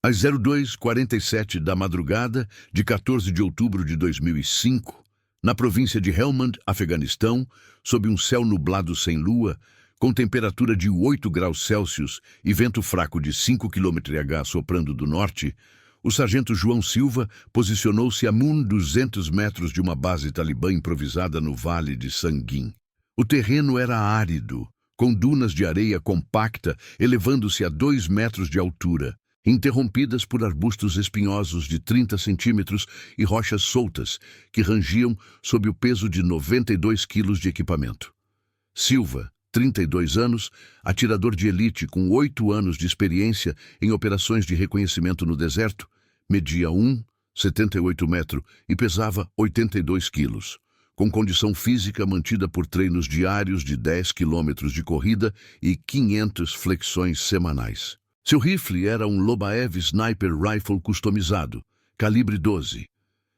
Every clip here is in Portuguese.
Às 02h47 da madrugada de 14 de outubro de 2005, na província de Helmand, Afeganistão, sob um céu nublado sem lua, com temperatura de 8 graus Celsius e vento fraco de 5 km/h soprando do norte, o sargento João Silva posicionou-se a 200 metros de uma base talibã improvisada no vale de Sangin. O terreno era árido, com dunas de areia compacta elevando-se a 2 metros de altura, interrompidas por arbustos espinhosos de 30 centímetros e rochas soltas que rangiam sob o peso de 92 quilos de equipamento. Silva, 32 anos, atirador de elite com 8 anos de experiência em operações de reconhecimento no deserto, media 1,78 metros e pesava 82 quilos, com condição física mantida por treinos diários de 10 quilômetros de corrida e 500 flexões semanais. Seu rifle era um Lobaev Sniper Rifle customizado, calibre 12,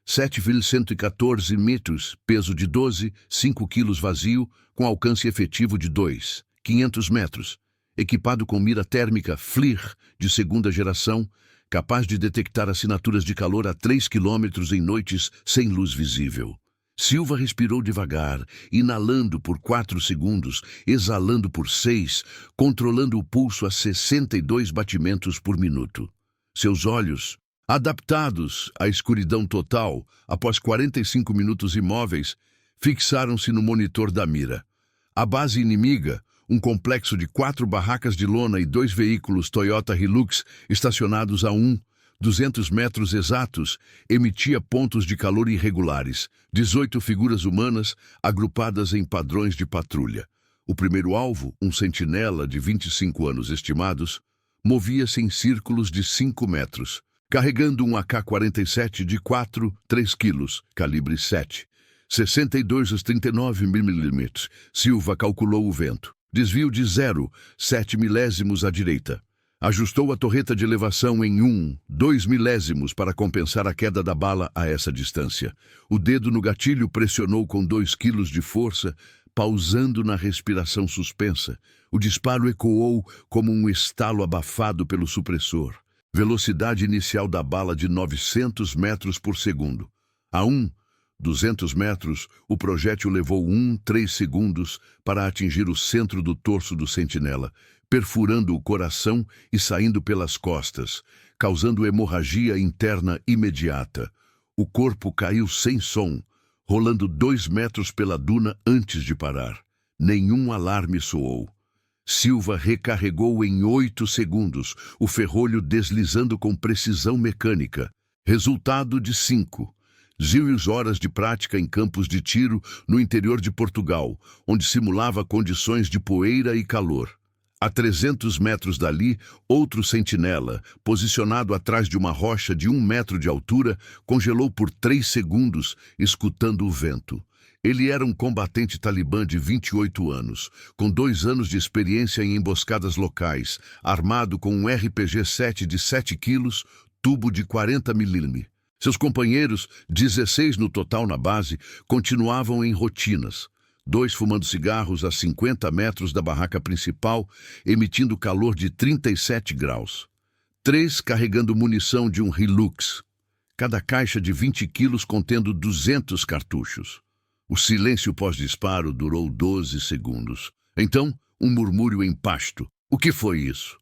7,114 metros, peso de 12, 5 quilos vazio, com alcance efetivo de 2,500 metros, equipado com mira térmica FLIR de segunda geração, capaz de detectar assinaturas de calor a 3 quilômetros em noites sem luz visível. Silva respirou devagar, inalando por 4 segundos, exalando por 6, controlando o pulso a 62 batimentos por minuto. Seus olhos, adaptados à escuridão total, após 45 minutos imóveis, fixaram-se no monitor da mira. A base inimiga, um complexo de 4 barracas de lona e 2 veículos Toyota Hilux estacionados a 200 metros exatos, emitia pontos de calor irregulares, 18 figuras humanas agrupadas em padrões de patrulha. O primeiro alvo, um sentinela de 25 anos estimados, movia-se em círculos de 5 metros, carregando um AK-47 de 3 quilos, calibre 7, 62 aos 39 mm. Silva calculou o vento. Desvio de 0,7 milésimos à direita. Ajustou a torreta de elevação em 2 milésimos para compensar a queda da bala a essa distância. O dedo no gatilho pressionou com 2 quilos de força, pausando na respiração suspensa. O disparo ecoou como um estalo abafado pelo supressor. Velocidade inicial da bala de 900 metros por segundo. A 200 metros, o projétil levou 3 segundos para atingir o centro do torso do sentinela, perfurando o coração e saindo pelas costas, causando hemorragia interna imediata. O corpo caiu sem som, rolando 2 metros pela duna antes de parar. Nenhum alarme soou. Silva recarregou em 8 segundos, o ferrolho deslizando com precisão mecânica. Resultado de 5 horas de prática em campos de tiro no interior de Portugal, onde simulava condições de poeira e calor. A 300 metros dali, outro sentinela, posicionado atrás de uma rocha de 1 metro de altura, congelou por 3 segundos, escutando o vento. Ele era um combatente talibã de 28 anos, com 2 anos de experiência em emboscadas locais, armado com um RPG-7 de 7 quilos, tubo de 40 mm. Seus companheiros, 16 no total na base, continuavam em rotinas. 2 fumando cigarros a 50 metros da barraca principal, emitindo calor de 37 graus. 3 carregando munição de um Hilux, cada caixa de 20 quilos contendo 200 cartuchos. O silêncio pós-disparo durou 12 segundos. Então, um murmúrio em pasto. O que foi isso?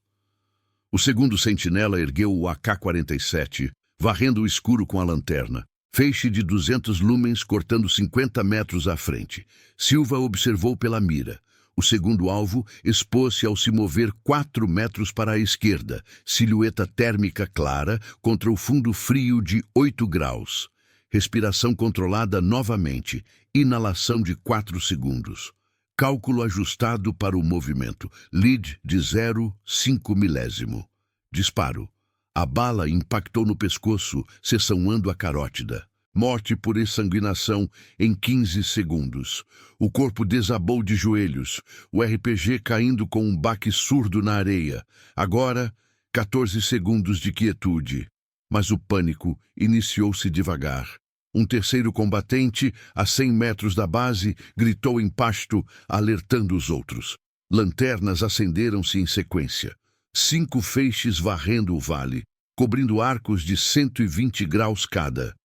O segundo sentinela ergueu o AK-47, varrendo o escuro com a lanterna. Feixe de 200 lumens cortando 50 metros à frente. Silva observou pela mira. O segundo alvo expôs-se ao se mover 4 metros para a esquerda, silhueta térmica clara contra o fundo frio de 8 graus. Respiração controlada novamente, inalação de 4 segundos. Cálculo ajustado para o movimento, lead de 0,5 milésimo. Disparo. A bala impactou no pescoço, cessando a carótida. Morte por exsanguinação em 15 segundos. O corpo desabou de joelhos, o RPG caindo com um baque surdo na areia. Agora, 14 segundos de quietude. Mas o pânico iniciou-se devagar. Um terceiro combatente, a 100 metros da base, gritou em pasto, alertando os outros. Lanternas acenderam-se em sequência. 5 feixes varrendo o vale. cobrindo arcos de 120 graus cada.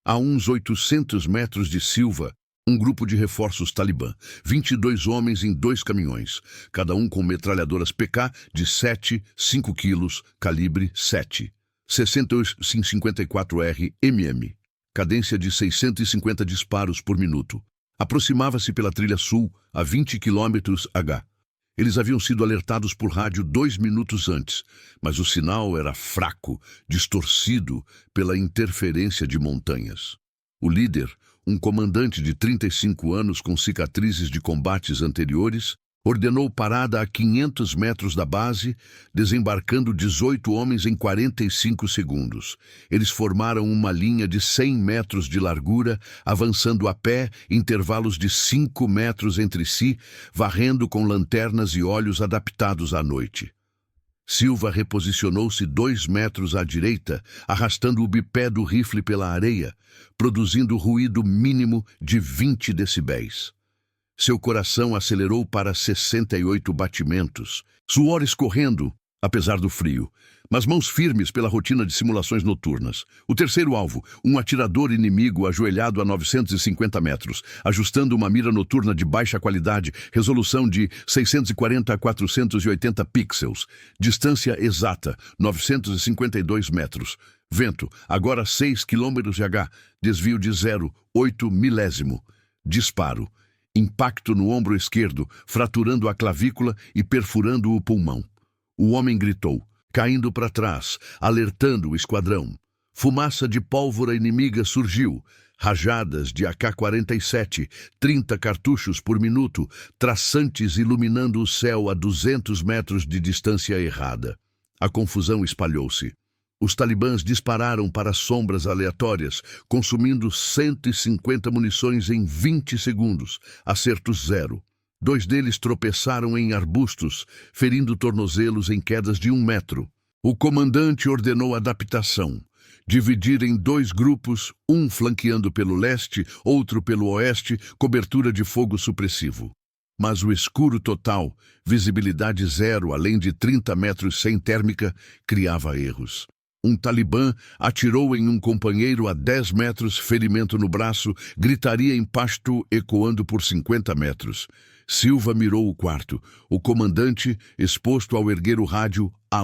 A uns 800 metros de Silva, um grupo de reforços talibã, 22 homens em 2 caminhões, cada um com metralhadoras PK de 5 quilos, calibre 7, 654R MM, cadência de 650 disparos por minuto. Aproximava-se pela trilha sul, a 20 km/h. Eles haviam sido alertados por rádio 2 minutos antes, mas o sinal era fraco, distorcido pela interferência de montanhas. O líder, um comandante de 35 anos com cicatrizes de combates anteriores, ordenou parada a 500 metros da base, desembarcando 18 homens em 45 segundos. Eles formaram uma linha de 100 metros de largura, avançando a pé, intervalos de 5 metros entre si, varrendo com lanternas e olhos adaptados à noite. Silva reposicionou-se 2 metros à direita, arrastando o bipé do rifle pela areia, produzindo ruído mínimo de 20 decibéis. Seu coração acelerou para 68 batimentos, suor escorrendo, apesar do frio, mas mãos firmes pela rotina de simulações noturnas. O terceiro alvo, um atirador inimigo ajoelhado a 950 metros, ajustando uma mira noturna de baixa qualidade, resolução de 640 a 480 pixels, distância exata, 952 metros. Vento, agora 6 km/h, desvio de 0,8 milésimo. Disparo. Impacto no ombro esquerdo, fraturando a clavícula e perfurando o pulmão. O homem gritou, caindo para trás, alertando o esquadrão. Fumaça de pólvora inimiga surgiu. Rajadas de AK-47, 30 cartuchos por minuto, traçantes iluminando o céu a 200 metros de distância errada. A confusão espalhou-se. Os talibãs dispararam para sombras aleatórias, consumindo 150 munições em 20 segundos, acerto 0. 2 deles tropeçaram em arbustos, ferindo tornozelos em quedas de 1 metro. O comandante ordenou adaptação. Dividir em 2 grupos, um flanqueando pelo leste, outro pelo oeste, cobertura de fogo supressivo. Mas o escuro total, visibilidade 0 além de 30 metros sem térmica, criava erros. Um talibã atirou em um companheiro a 10 metros, ferimento no braço, gritaria em pasto ecoando por 50 metros. Silva mirou o quarto, o comandante exposto ao erguer o rádio a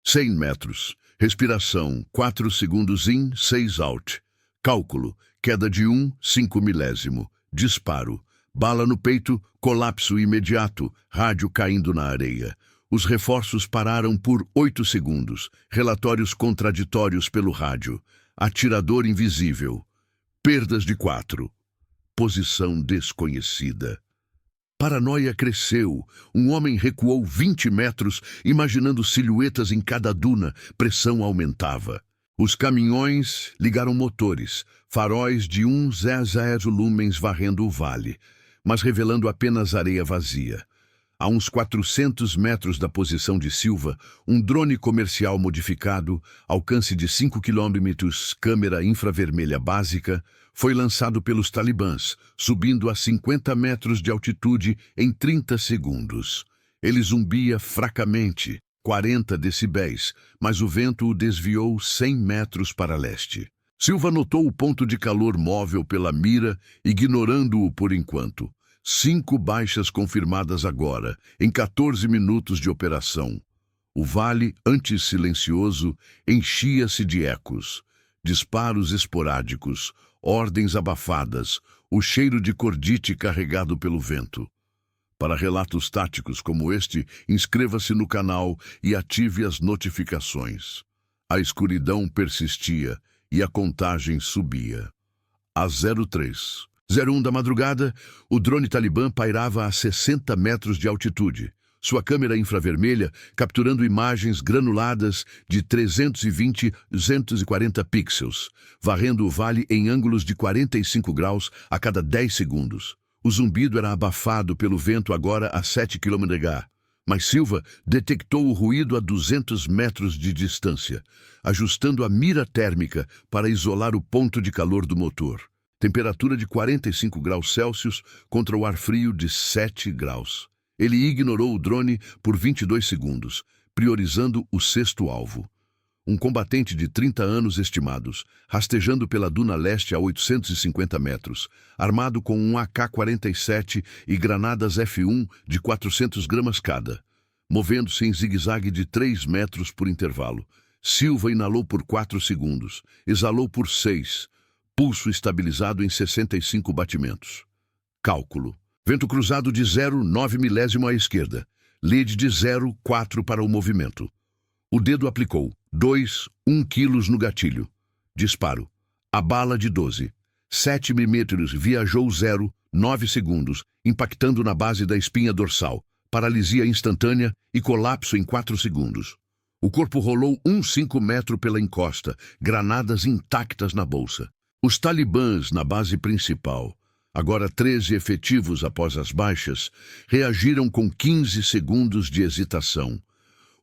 100 metros. Respiração, 4 segundos in, 6 out. Cálculo, queda de 5 milésimo. Disparo, bala no peito, colapso imediato, rádio caindo na areia. Os reforços pararam por 8 segundos. Relatórios contraditórios pelo rádio. Atirador invisível. Perdas de 4. Posição desconhecida. Paranoia cresceu. Um homem recuou 20 metros, imaginando silhuetas em cada duna. Pressão aumentava. Os caminhões ligaram motores. Faróis de 100 lumens varrendo o vale, mas revelando apenas areia vazia. A uns 400 metros da posição de Silva, um drone comercial modificado, alcance de 5 km, câmera infravermelha básica, foi lançado pelos talibãs, subindo a 50 metros de altitude em 30 segundos. Ele zumbia fracamente, 40 decibéis, mas o vento o desviou 100 metros para leste. Silva notou o ponto de calor móvel pela mira, ignorando-o por enquanto. 5 baixas confirmadas agora, em 14 minutos de operação. O vale, antes silencioso, enchia-se de ecos. Disparos esporádicos, ordens abafadas, o cheiro de cordite carregado pelo vento. Para relatos táticos como este, inscreva-se no canal e ative as notificações. A escuridão persistia e a contagem subia. Às 03:01 da madrugada, o drone talibã pairava a 60 metros de altitude. Sua câmera infravermelha capturando imagens granuladas de 320-240 pixels, varrendo o vale em ângulos de 45 graus a cada 10 segundos. O zumbido era abafado pelo vento agora a 7 km/h. Mas Silva detectou o ruído a 200 metros de distância, ajustando a mira térmica para isolar o ponto de calor do motor. Temperatura de 45 graus Celsius contra o ar frio de 7 graus. Ele ignorou o drone por 22 segundos, priorizando o 6º alvo. um combatente de 30 anos estimados, rastejando pela duna leste a 850 metros, armado com um AK-47 e granadas F1 de 400 gramas cada. Movendo-se em zigue-zague de 3 metros por intervalo, Silva inalou por 4 segundos, exalou por 6, pulso estabilizado em 65 batimentos. Cálculo. Vento cruzado de 0,9 milésimo à esquerda. Lead de 0,4 para o movimento. O dedo aplicou 1 quilos no gatilho. Disparo. A bala de 12. 7 milímetros viajou 0,9 segundos, impactando na base da espinha dorsal. Paralisia instantânea e colapso em 4 segundos. O corpo rolou 1,5 metro pela encosta, granadas intactas na bolsa. Os talibãs na base principal, agora 13 efetivos após as baixas, reagiram com 15 segundos de hesitação.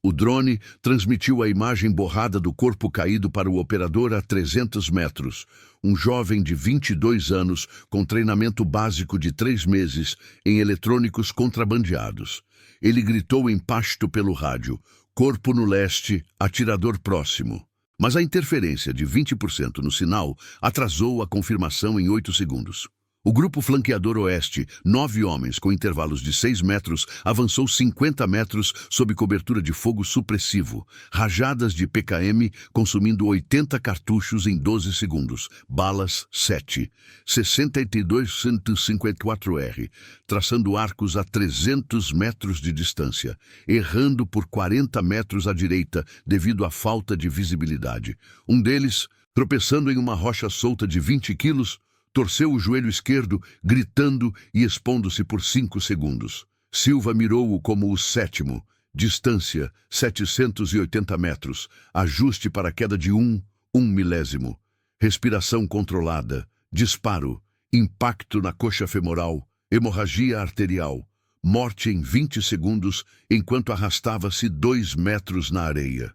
O drone transmitiu a imagem borrada do corpo caído para o operador a 300 metros, um jovem de 22 anos com treinamento básico de 3 meses em eletrônicos contrabandeados. Ele gritou em pashto pelo rádio: "Corpo no leste, atirador próximo." Mas a interferência de 20% no sinal atrasou a confirmação em 8 segundos. O grupo flanqueador oeste, 9 homens com intervalos de 6 metros, avançou 50 metros sob cobertura de fogo supressivo, rajadas de PKM consumindo 80 cartuchos em 12 segundos, balas 7, 62-154R, traçando arcos a 300 metros de distância, errando por 40 metros à direita devido à falta de visibilidade. Um deles, tropeçando em uma rocha solta de 20 quilos, torceu o joelho esquerdo, gritando e expondo-se por 5 segundos. Silva mirou-o como o 7º. Distância, 780 metros. Ajuste para queda de 1 milésimo. Respiração controlada. Disparo. Impacto na coxa femoral. Hemorragia arterial. Morte em 20 segundos, enquanto arrastava-se 2 metros na areia.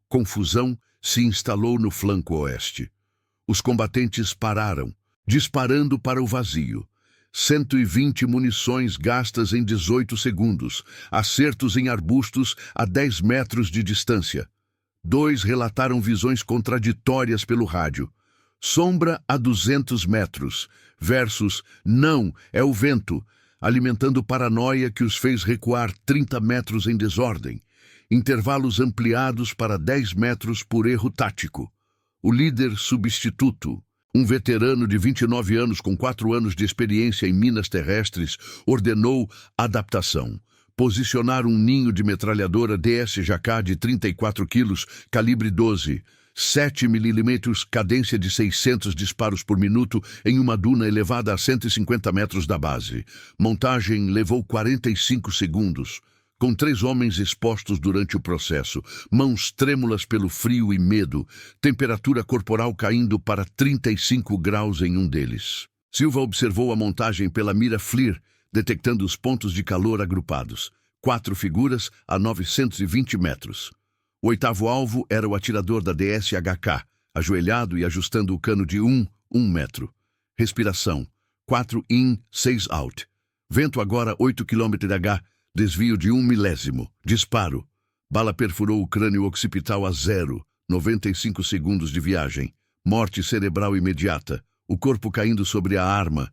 Confusão se instalou no flanco oeste. Os combatentes pararam, disparando para o vazio. 120 munições gastas em 18 segundos, acertos em arbustos a 10 metros de distância. 2 relataram visões contraditórias pelo rádio. Sombra a 200 metros, versus não, é o vento, alimentando paranoia que os fez recuar 30 metros em desordem. Intervalos ampliados para 10 metros por erro tático. O líder substituto, um veterano de 29 anos com 4 anos de experiência em minas terrestres, ordenou adaptação. Posicionar um ninho de metralhadora DSJK de 34 quilos, calibre 12, 7 milímetros, cadência de 600 disparos por minuto em uma duna elevada a 150 metros da base. Montagem levou 45 segundos. Com 3 homens expostos durante o processo, mãos trêmulas pelo frio e medo, temperatura corporal caindo para 35 graus em um deles. Silva observou a montagem pela mira FLIR, detectando os pontos de calor agrupados. 4 figuras a 920 metros. O 8º alvo era o atirador da DSHK, ajoelhado e ajustando o cano de 1 metro. Respiração. 4 in, 6 out. Vento agora 8 km/h. Desvio de 1 milésimo. Disparo. Bala perfurou o crânio occipital a 95 segundos de viagem. Morte cerebral imediata. O corpo caindo sobre a arma,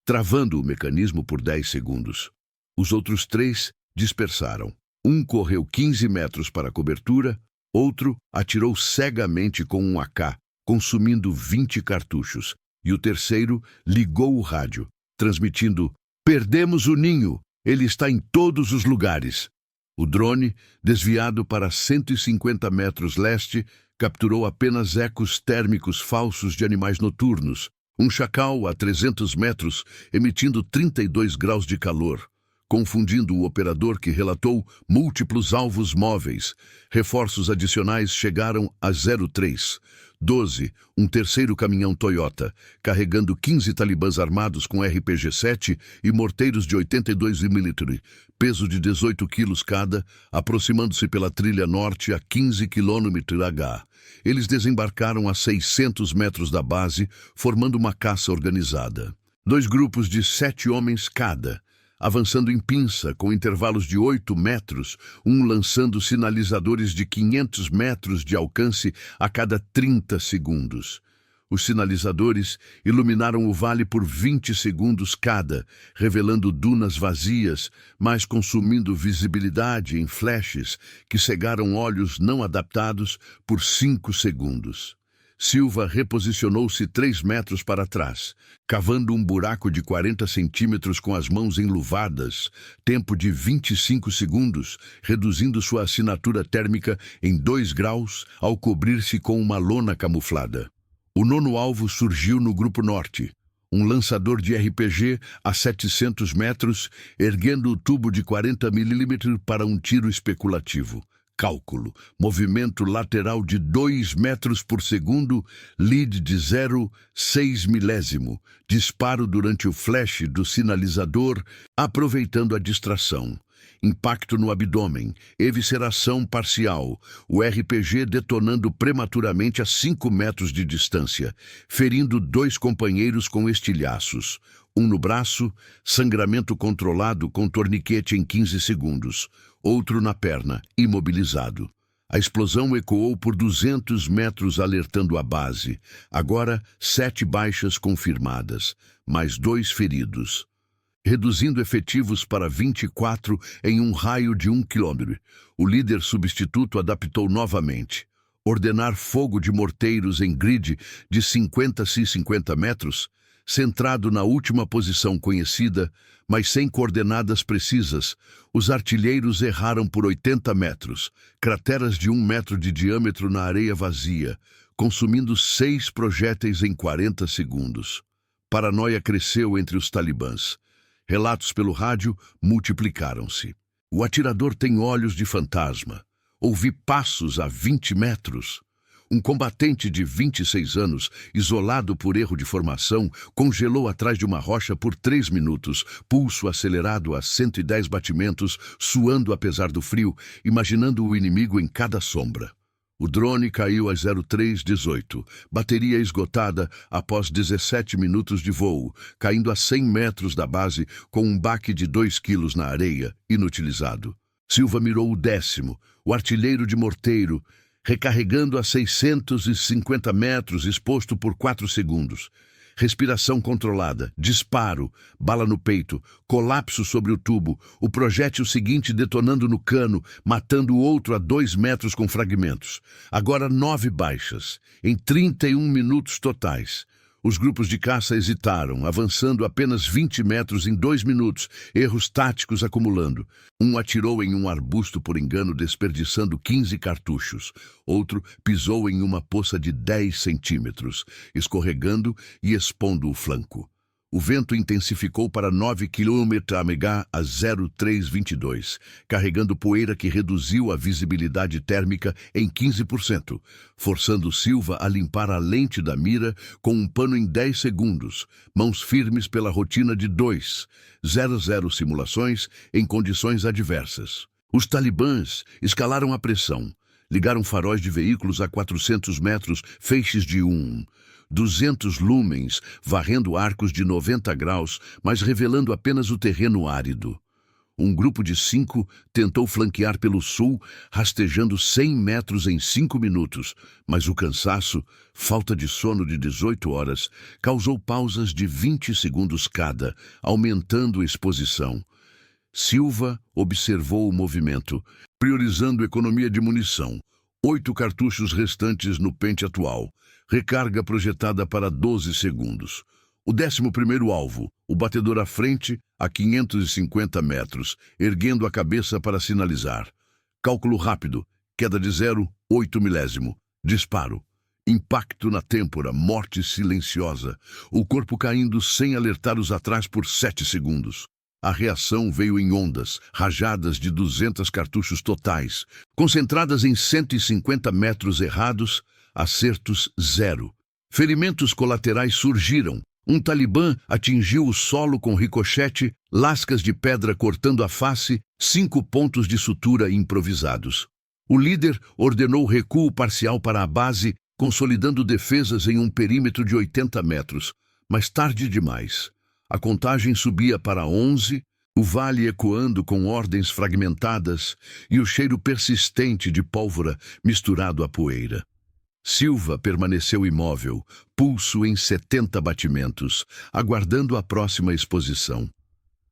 travando o mecanismo por 10 segundos. Os outros 3 dispersaram. Um correu 15 metros para a cobertura, outro atirou cegamente com um AK, consumindo 20 cartuchos. E o terceiro ligou o rádio, transmitindo: "Perdemos o ninho! Ele está em todos os lugares." O drone, desviado para 150 metros leste, capturou apenas ecos térmicos falsos de animais noturnos. Um chacal a 300 metros, emitindo 32 graus de calor, confundindo o operador que relatou múltiplos alvos móveis. Reforços adicionais chegaram a 03. 12, um terceiro caminhão Toyota, carregando 15 talibãs armados com RPG-7 e morteiros de 82 mm, peso de 18 quilos cada, aproximando-se pela trilha norte a 15 km/h. Eles desembarcaram a 600 metros da base, formando uma caça organizada. 2 grupos de 7 homens cada, avançando em pinça, com intervalos de 8 metros, um lançando sinalizadores de 500 metros de alcance a cada 30 segundos. Os sinalizadores iluminaram o vale por 20 segundos cada, revelando dunas vazias, mas consumindo visibilidade em flashes que cegaram olhos não adaptados por 5 segundos. Silva reposicionou-se 3 metros para trás, cavando um buraco de 40 centímetros com as mãos enluvadas, tempo de 25 segundos, reduzindo sua assinatura térmica em 2 graus ao cobrir-se com uma lona camuflada. O nono alvo surgiu no Grupo Norte, um lançador de RPG a 700 metros, erguendo o tubo de 40 milímetros para um tiro especulativo. Cálculo: movimento lateral de 2 metros por segundo, lead de 0,6 milésimo, disparo durante o flash do sinalizador, aproveitando a distração. Impacto no abdômen, evisceração parcial, o RPG detonando prematuramente a 5 metros de distância, ferindo 2 companheiros com estilhaços. Um no braço, sangramento controlado com torniquete em 15 segundos. Outro na perna, imobilizado. A explosão ecoou por 200 metros alertando a base. Agora, 7 baixas confirmadas, mais 2 feridos. Reduzindo efetivos para 24 em um raio de 1 quilômetro. O líder substituto adaptou novamente. Ordenar fogo de morteiros em grid de 50 a 50 metros, centrado na última posição conhecida, mas sem coordenadas precisas. Os artilheiros erraram por 80 metros, crateras de 1 metro de diâmetro na areia vazia, consumindo 6 projéteis em 40 segundos. Paranoia cresceu entre os talibãs. Relatos pelo rádio multiplicaram-se. O atirador tem olhos de fantasma. Ouvi passos a 20 metros. Um combatente de 26 anos, isolado por erro de formação, congelou atrás de uma rocha por 3 minutos, pulso acelerado a 110 batimentos, suando apesar do frio, imaginando o inimigo em cada sombra. O drone caiu às 03:18, bateria esgotada após 17 minutos de voo, caindo a 100 metros da base com um baque de 2 quilos na areia, inutilizado. Silva mirou o 10º, o artilheiro de morteiro, recarregando a 650 metros, exposto por 4 segundos. Respiração controlada, disparo, bala no peito, colapso sobre o tubo, o projétil seguinte detonando no cano, matando o outro a 2 metros com fragmentos. Agora 9 baixas, em 31 minutos totais. Os grupos de caça hesitaram, avançando apenas 20 metros em 2 minutos, erros táticos acumulando. Um atirou em um arbusto por engano, desperdiçando 15 cartuchos. Outro pisou em uma poça de 10 centímetros, escorregando e expondo o flanco. O vento intensificou para 9 km a 03:22, carregando poeira que reduziu a visibilidade térmica em 15%, forçando Silva a limpar a lente da mira com um pano em 10 segundos, mãos firmes pela rotina de 2:00 simulações em condições adversas. Os talibãs escalaram a pressão, ligaram faróis de veículos a 400 metros, feixes de 200 lumens, varrendo arcos de 90 graus, mas revelando apenas o terreno árido. Um grupo de 5 tentou flanquear pelo sul, rastejando 100 metros em 5 minutos, mas o cansaço, falta de sono de 18 horas, causou pausas de 20 segundos cada, aumentando a exposição. Silva observou o movimento, priorizando economia de munição. 8 cartuchos restantes no pente atual. Recarga projetada para 12 segundos. O 11º alvo, o batedor à frente, a 550 metros, erguendo a cabeça para sinalizar. Cálculo rápido, queda de 0,8 milésimo. Disparo. Impacto na têmpora, morte silenciosa. O corpo caindo sem alertar os atrás por 7 segundos. A reação veio em ondas, rajadas de 200 cartuchos totais, concentradas em 150 metros errados, acertos 0. Ferimentos colaterais surgiram. Um talibã atingiu o solo com ricochete, lascas de pedra cortando a face, 5 pontos de sutura improvisados. O líder ordenou recuo parcial para a base, consolidando defesas em um perímetro de 80 metros, mas tarde demais. A contagem subia para 11, O vale ecoando com ordens fragmentadas e o cheiro persistente de pólvora misturado à poeira. Silva permaneceu imóvel, pulso em 70 batimentos, aguardando a próxima exposição.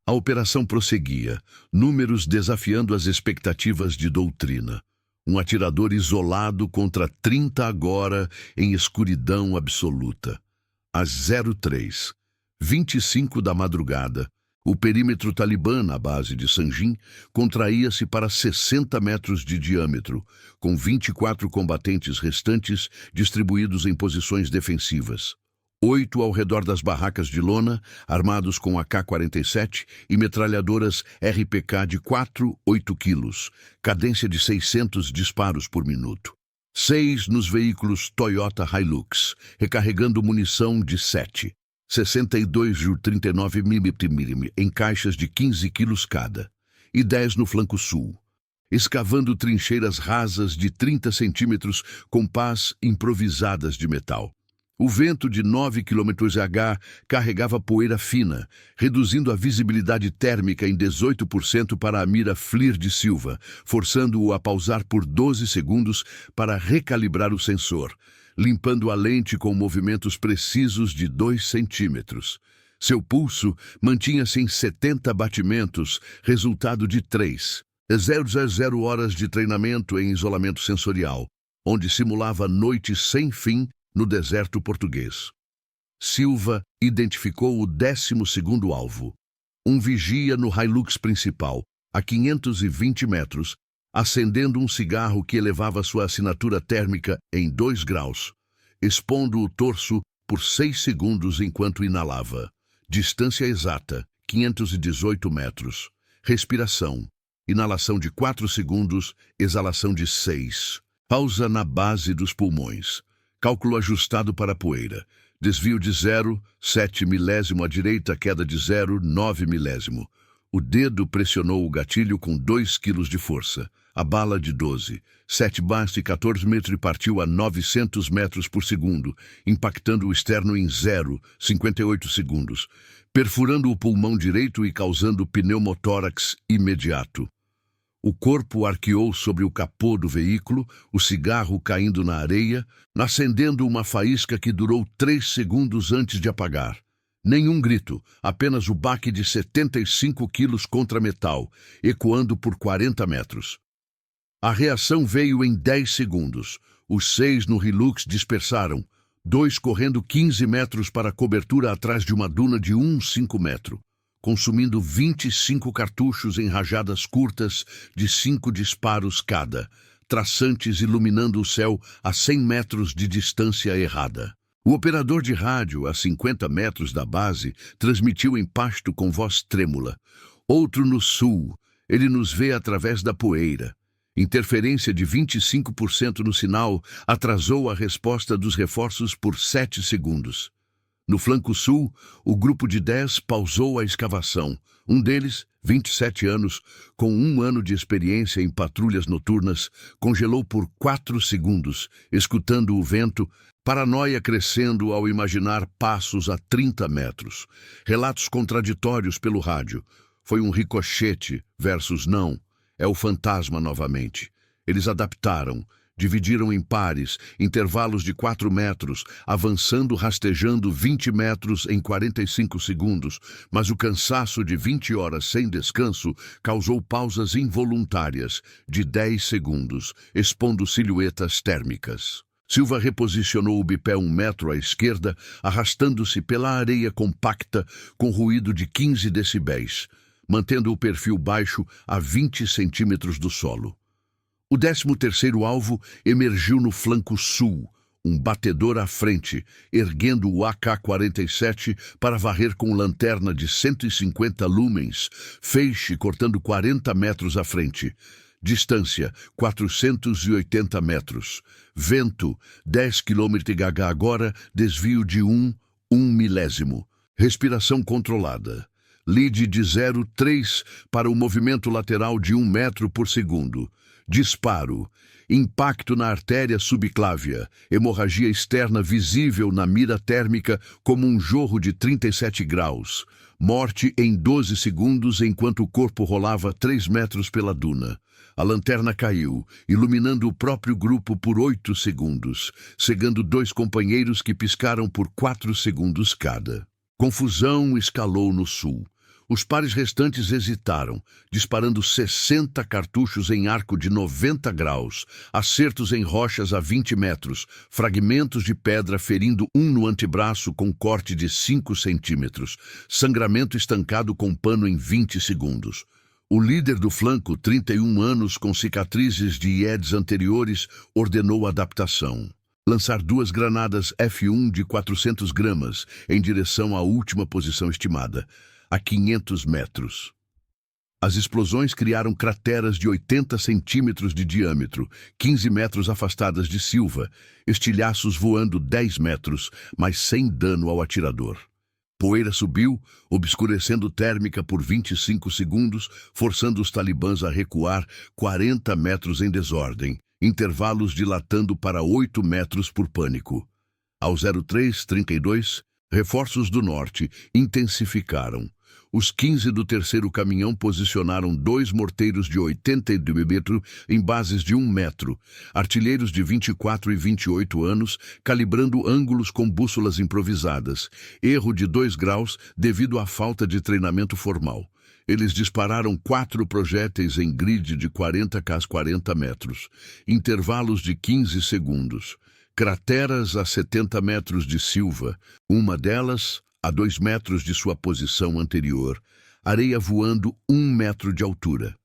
A operação prosseguia, números desafiando as expectativas de doutrina. Um atirador isolado contra 30 agora em escuridão absoluta. Às 03:25 da madrugada, o perímetro talibã na base de Sanjin contraía-se para 60 metros de diâmetro, com 24 combatentes restantes distribuídos em posições defensivas. 8 ao redor das barracas de lona, armados com AK-47 e metralhadoras RPK de 8 quilos, cadência de 600 disparos por minuto. 6 nos veículos Toyota Hilux, recarregando munição de 62,39 mm em caixas de 15 quilos cada, e 10 no flanco sul, escavando trincheiras rasas de 30 centímetros com pás improvisadas de metal. O vento de 9 km/h carregava poeira fina, reduzindo a visibilidade térmica em 18% para a mira FLIR de Silva, forçando-o a pausar por 12 segundos para recalibrar o sensor, limpando a lente com movimentos precisos de 2 centímetros. Seu pulso mantinha-se em 70 batimentos, resultado de 3,000 horas de treinamento em isolamento sensorial, onde simulava noite sem fim no deserto português. Silva identificou o 12º alvo, um vigia no Hilux principal, a 520 metros, acendendo um cigarro que elevava sua assinatura térmica em 2 graus, expondo o torso por 6 segundos enquanto inalava. Distância exata, 518 metros. Respiração. Inalação de 4 segundos, exalação de 6. Pausa na base dos pulmões. Cálculo ajustado para a poeira. Desvio de 0,7 milésimo à direita, queda de 0,9 milésimo. O dedo pressionou o gatilho com 2 quilos de força. A bala de 12, 7 baixo e 14 metros e partiu a 900 metros por segundo, impactando o externo em 0,58 segundos, perfurando o pulmão direito e causando pneumotórax imediato. O corpo arqueou sobre o capô do veículo, o cigarro caindo na areia, acendendo uma faísca que durou 3 segundos antes de apagar. Nenhum grito, apenas o baque de 75 quilos contra metal, ecoando por 40 metros. A reação veio em 10 segundos. Os 6 no Hilux dispersaram, 2 correndo 15 metros para a cobertura atrás de uma duna de 1,5 metro, consumindo 25 cartuchos em rajadas curtas de 5 disparos cada, traçantes iluminando o céu a 100 metros de distância errada. O operador de rádio, a 50 metros da base, transmitiu em pasto com voz trêmula. Outro no sul, ele nos vê através da poeira. Interferência de 25% no sinal atrasou a resposta dos reforços por 7 segundos. No flanco sul, o grupo de 10 pausou a escavação. Um deles, 27 anos, com 1 ano de experiência em patrulhas noturnas, congelou por 4 segundos, escutando o vento, paranoia crescendo ao imaginar passos a 30 metros. Relatos contraditórios pelo rádio. Foi um ricochete versus não. É o fantasma novamente. Eles adaptaram, dividiram em pares, intervalos de 4 metros, avançando rastejando 20 metros em 45 segundos, mas o cansaço de 20 horas sem descanso causou pausas involuntárias de 10 segundos, expondo silhuetas térmicas. Silva reposicionou o bipé 1 metro à esquerda, arrastando-se pela areia compacta com ruído de 15 decibéis, mantendo o perfil baixo a 20 centímetros do solo. O 13º alvo emergiu no flanco sul, um batedor à frente, erguendo o AK-47 para varrer com lanterna de 150 lumens, feixe cortando 40 metros à frente. Distância, 480 metros. Vento, 10 km/h agora, desvio de 1 milésimo. Respiração controlada. Lead de 0,3 para o movimento lateral de 1 metro por segundo. Disparo. Impacto na artéria subclávia. Hemorragia externa visível na mira térmica como um jorro de 37 graus. Morte em 12 segundos enquanto o corpo rolava 3 metros pela duna. A lanterna caiu, iluminando o próprio grupo por 8 segundos, cegando 2 companheiros que piscaram por 4 segundos cada. Confusão escalou no sul. Os pares restantes hesitaram, disparando 60 cartuchos em arco de 90 graus, acertos em rochas a 20 metros, fragmentos de pedra ferindo um no antebraço com corte de 5 centímetros, sangramento estancado com pano em 20 segundos. O líder do flanco, 31 anos com cicatrizes de IEDs anteriores, ordenou adaptação. Lançar 2 granadas F1 de 400 gramas em direção à última posição estimada, a 500 metros. As explosões criaram crateras de 80 centímetros de diâmetro, 15 metros afastadas de Silva, estilhaços voando 10 metros, mas sem dano ao atirador. Poeira subiu, obscurecendo térmica por 25 segundos, forçando os talibãs a recuar 40 metros em desordem, intervalos dilatando para 8 metros por pânico. Ao 0332, reforços do norte intensificaram. Os 15 do terceiro caminhão posicionaram 2 morteiros de 82 em bases de 1 metro, artilheiros de 24 e 28 anos, calibrando ângulos com bússolas improvisadas, erro de 2 graus devido à falta de treinamento formal. Eles dispararam 4 projéteis em grid de 40 a 40 metros, intervalos de 15 segundos. Crateras a 70 metros de Silva, uma delas a 2 metros de sua posição anterior, areia voando 1 metro de altura.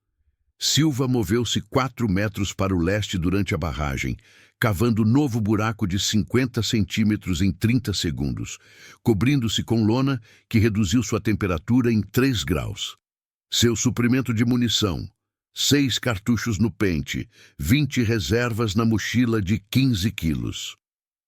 Silva moveu-se 4 metros para o leste durante a barragem, cavando novo buraco de 50 centímetros em 30 segundos, cobrindo-se com lona que reduziu sua temperatura em 3 graus. Seu suprimento de munição: 6 cartuchos no pente, 20 reservas na mochila de 15 quilos.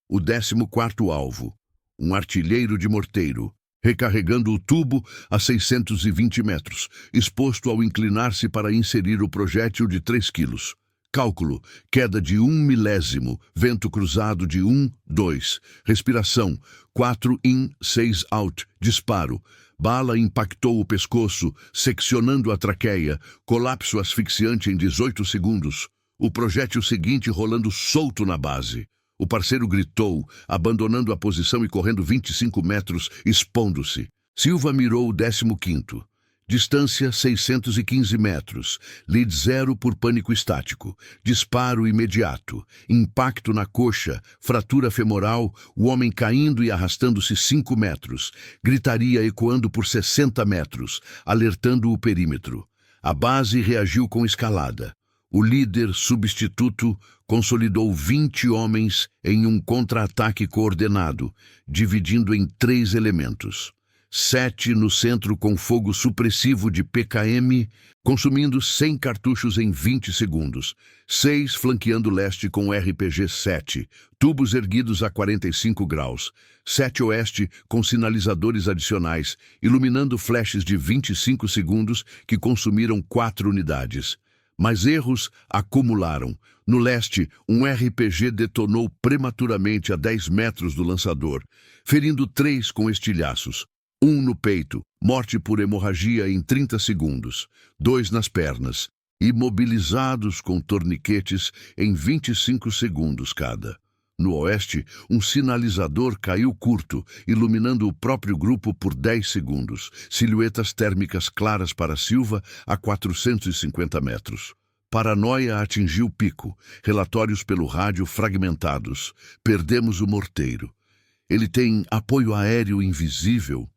O 14º alvo, um artilheiro de morteiro, recarregando o tubo a 620 metros, exposto ao inclinar-se para inserir o projétil de 3 quilos. Cálculo: queda de 1 milésimo, vento cruzado de 1, 2, respiração, 4 in, 6 out, disparo. Bala impactou o pescoço, seccionando a traqueia, colapso asfixiante em 18 segundos. O projétil seguinte rolando solto na base. O parceiro gritou, abandonando a posição e correndo 25 metros, expondo-se. Silva mirou o 15º. Distância 615 metros. Lead 0 por pânico estático. Disparo imediato. Impacto na coxa. Fratura femoral. O homem caindo e arrastando-se 5 metros. Gritaria ecoando por 60 metros, alertando o perímetro. A base reagiu com escalada. O líder substituto consolidou 20 homens em um contra-ataque coordenado, dividindo em 3 elementos. 7 no centro com fogo supressivo de PKM, consumindo 100 cartuchos em 20 segundos. 6 flanqueando leste com RPG-7, tubos erguidos a 45 graus. 7 oeste com sinalizadores adicionais, iluminando flashes de 25 segundos que consumiram 4 unidades. Mas erros acumularam. No leste, um RPG detonou prematuramente a 10 metros do lançador, ferindo 3 com estilhaços. 1 no peito, morte por hemorragia em 30 segundos. 2 nas pernas, imobilizados com torniquetes em 25 segundos cada. No oeste, um sinalizador caiu curto, iluminando o próprio grupo por 10 segundos. Silhuetas térmicas claras para Silva a 450 metros. Paranoia atingiu pico. Relatórios pelo rádio fragmentados. Perdemos o morteiro. Ele tem apoio aéreo invisível,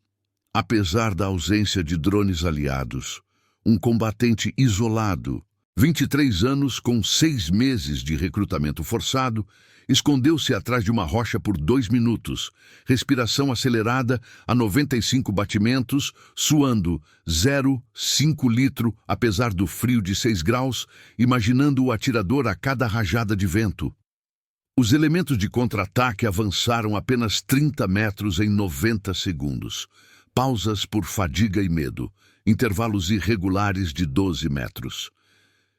apesar da ausência de drones aliados. Um combatente isolado, 23 anos com 6 meses de recrutamento forçado, escondeu-se atrás de uma rocha por 2 minutos, respiração acelerada a 95 batimentos, suando 0,5 litro apesar do frio de 6 graus, imaginando o atirador a cada rajada de vento. Os elementos de contra-ataque avançaram apenas 30 metros em 90 segundos. Pausas por fadiga e medo, intervalos irregulares de 12 metros.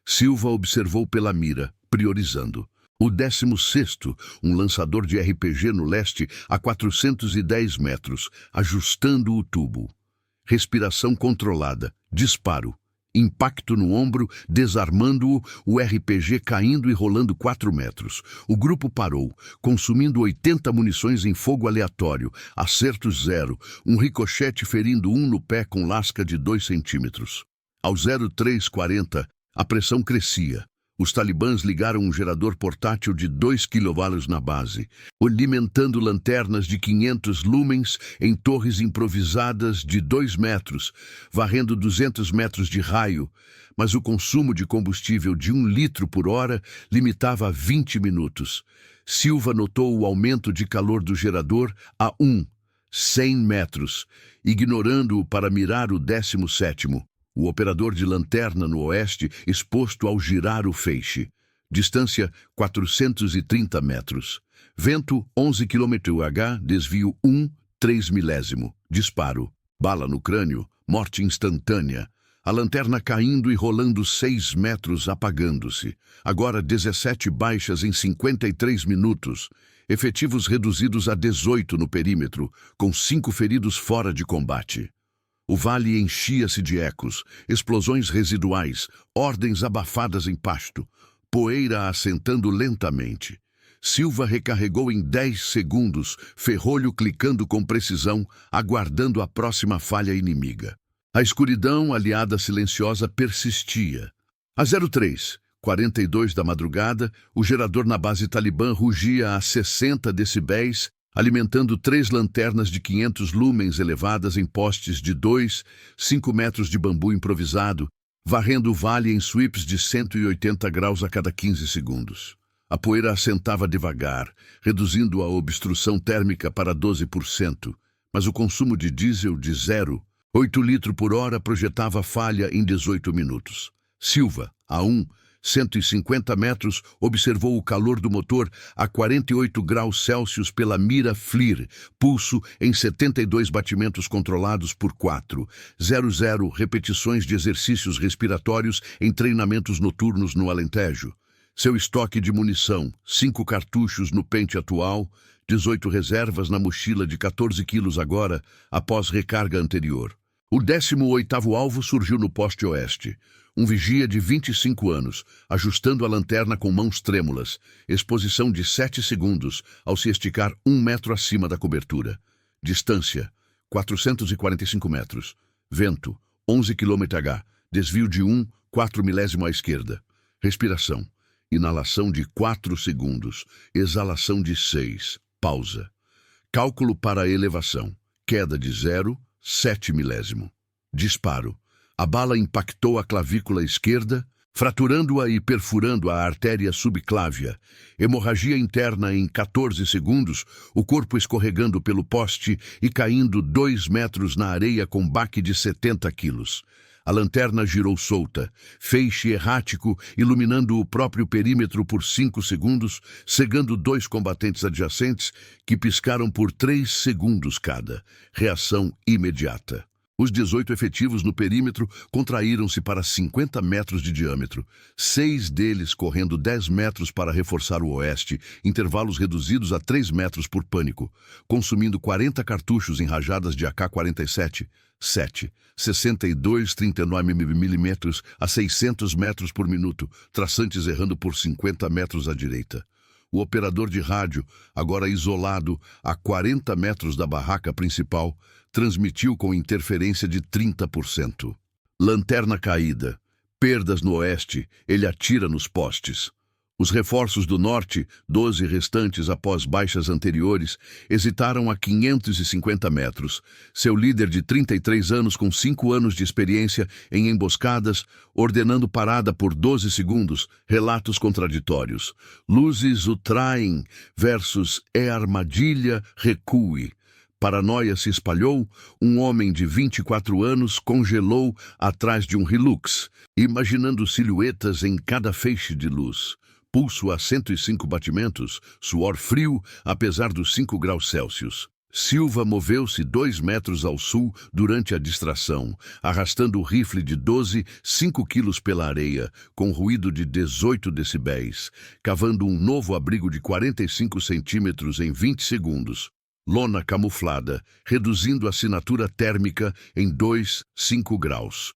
Silva observou pela mira, priorizando. O 16º, um lançador de RPG no leste a 410 metros, ajustando o tubo. Respiração controlada, disparo. Impacto no ombro, desarmando-o, o RPG caindo e rolando 4 metros. O grupo parou, consumindo 80 munições em fogo aleatório, acerto 0, um ricochete ferindo um no pé com lasca de 2 centímetros. Ao 0340, a pressão crescia. Os talibãs ligaram um gerador portátil de 2 kV na base, alimentando lanternas de 500 lumens em torres improvisadas de 2 metros, varrendo 200 metros de raio, mas o consumo de combustível de 1 litro por hora limitava a 20 minutos. Silva notou o aumento de calor do gerador a 100 metros, ignorando-o para mirar o 17º. O operador de lanterna no oeste exposto ao girar o feixe. Distância 430 metros. Vento 11 km/h, desvio 3 milésimo. Disparo. Bala no crânio, morte instantânea. A lanterna caindo e rolando 6 metros, apagando-se. Agora 17 baixas em 53 minutos. Efetivos reduzidos a 18 no perímetro, com 5 feridos fora de combate. O vale enchia-se de ecos, explosões residuais, ordens abafadas em pasto, poeira assentando lentamente. Silva recarregou em 10 segundos, ferrolho clicando com precisão, aguardando a próxima falha inimiga. A escuridão, aliada silenciosa, persistia. A 03:42 da madrugada, o gerador na base talibã rugia a 60 decibéis, alimentando 3 lanternas de 500 lumens elevadas em postes de 5 metros de bambu improvisado, varrendo o vale em sweeps de 180 graus a cada 15 segundos. A poeira assentava devagar, reduzindo a obstrução térmica para 12%, mas o consumo de diesel de 0,8 litro por hora projetava falha em 18 minutos. Silva, a 150 metros, observou o calor do motor a 48 graus Celsius pela mira FLIR, pulso em 72 batimentos controlados por 4,00 repetições de exercícios respiratórios em treinamentos noturnos no Alentejo. Seu estoque de munição, 5 cartuchos no pente atual, 18 reservas na mochila de 14 quilos agora, após recarga anterior. O 18º alvo surgiu no poste oeste. Um vigia de 25 anos, ajustando a lanterna com mãos trêmulas, exposição de 7 segundos ao se esticar 1 metro acima da cobertura. Distância, 445 metros. Vento, 11 km/h, desvio de 4 milésimo à esquerda. Respiração, inalação de 4 segundos, exalação de 6, pausa. Cálculo para a elevação, queda de 0,7 milésimo. Disparo. A bala impactou a clavícula esquerda, fraturando-a e perfurando a artéria subclávia. Hemorragia interna em 14 segundos, o corpo escorregando pelo poste e caindo 2 metros na areia com baque de 70 quilos. A lanterna girou solta, feixe errático, iluminando o próprio perímetro por 5 segundos, cegando 2 combatentes adjacentes que piscaram por 3 segundos cada. Reação imediata. Os 18 efetivos no perímetro contraíram-se para 50 metros de diâmetro, 6 deles correndo 10 metros para reforçar o oeste, intervalos reduzidos a 3 metros por pânico, consumindo 40 cartuchos em rajadas de AK-47, 62,39 mm a 600 metros por minuto, traçantes errando por 50 metros à direita. O operador de rádio, agora isolado a 40 metros da barraca principal, transmitiu com interferência de 30%. Lanterna caída. Perdas no oeste. Ele atira nos postes. Os reforços do norte, 12 restantes após baixas anteriores, hesitaram a 550 metros. Seu líder de 33 anos com 5 anos de experiência em emboscadas, ordenando parada por 12 segundos, relatos contraditórios. Luzes o traem versus é armadilha, recue. Paranoia se espalhou, um homem de 24 anos congelou atrás de um Hilux, imaginando silhuetas em cada feixe de luz. Pulso a 105 batimentos, suor frio, apesar dos 5 graus Celsius. Silva moveu-se 2 metros ao sul durante a distração, arrastando o rifle de 12, 5 quilos pela areia, com ruído de 18 decibéis, cavando um novo abrigo de 45 centímetros em 20 segundos. Lona camuflada, reduzindo a assinatura térmica em 2,5 graus.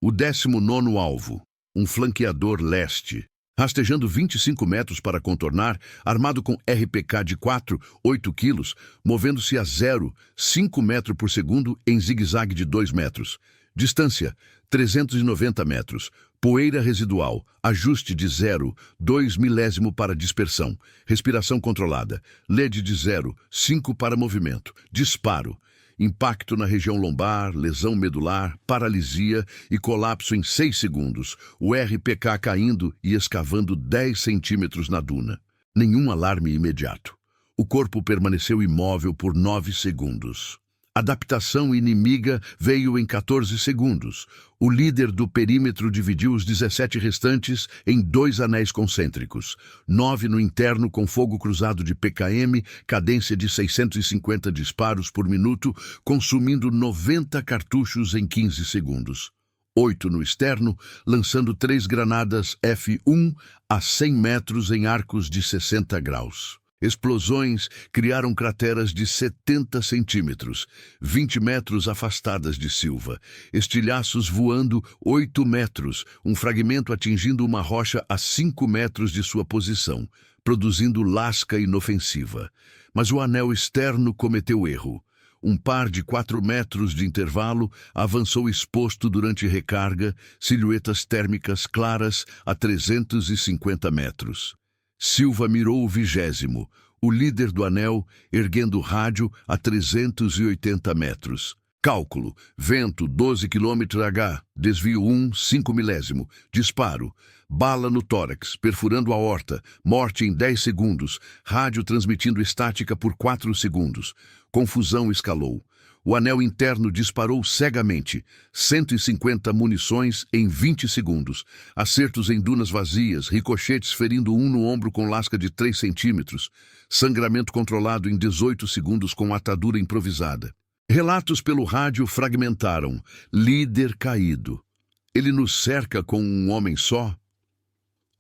O 19º alvo, um flanqueador leste, rastejando 25 metros para contornar, armado com RPK de 4, 8 quilos, movendo-se a 0,5 metros por segundo em zigue-zague de 2 metros. Distância, 390 metros. Poeira residual, ajuste de 0,2 milésimo para dispersão. Respiração controlada, LED de 0,5 para movimento. Disparo. Impacto na região lombar, lesão medular, paralisia e colapso em 6 segundos. O RPK caindo e escavando 10 centímetros na duna. Nenhum alarme imediato. O corpo permaneceu imóvel por 9 segundos. Adaptação inimiga veio em 14 segundos. O líder do perímetro dividiu os 17 restantes em 2 anéis concêntricos. 9 no interno com fogo cruzado de PKM, cadência de 650 disparos por minuto, consumindo 90 cartuchos em 15 segundos. 8 no externo, lançando 3 granadas F1 a 100 metros em arcos de 60 graus. Explosões criaram crateras de 70 centímetros, 20 metros afastadas de Silva. Estilhaços voando 8 metros, um fragmento atingindo uma rocha a 5 metros de sua posição, produzindo lasca inofensiva. Mas o anel externo cometeu erro. Um par de 4 metros de intervalo avançou exposto durante recarga, silhuetas térmicas claras a 350 metros. Silva mirou o 20º, o líder do anel, erguendo o rádio a 380 metros. Cálculo, vento 12 km/h, desvio 1, 5 milésimo, disparo, bala no tórax, perfurando a aorta, morte em 10 segundos, rádio transmitindo estática por 4 segundos. Confusão escalou. O anel interno disparou cegamente, 150 munições em 20 segundos. Acertos em dunas vazias, ricochetes ferindo um no ombro com lasca de 3 centímetros. Sangramento controlado em 18 segundos com atadura improvisada. Relatos pelo rádio fragmentaram. Líder caído. Ele nos cerca com um homem só?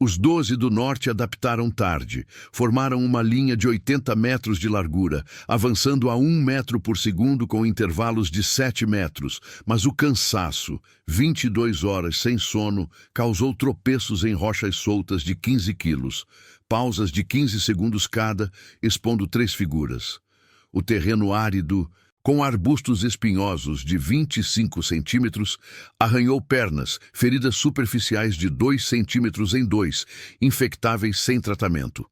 Os 12 do norte adaptaram tarde, formaram uma linha de 80 metros de largura, avançando a 1 metro por segundo com intervalos de 7 metros, mas o cansaço, 22 horas sem sono, causou tropeços em rochas soltas de 15 quilos, pausas de 15 segundos cada, expondo 3 figuras. O terreno árido, com arbustos espinhosos de 25 centímetros, arranhou pernas, feridas superficiais de 2 centímetros em 2, infectáveis sem tratamento.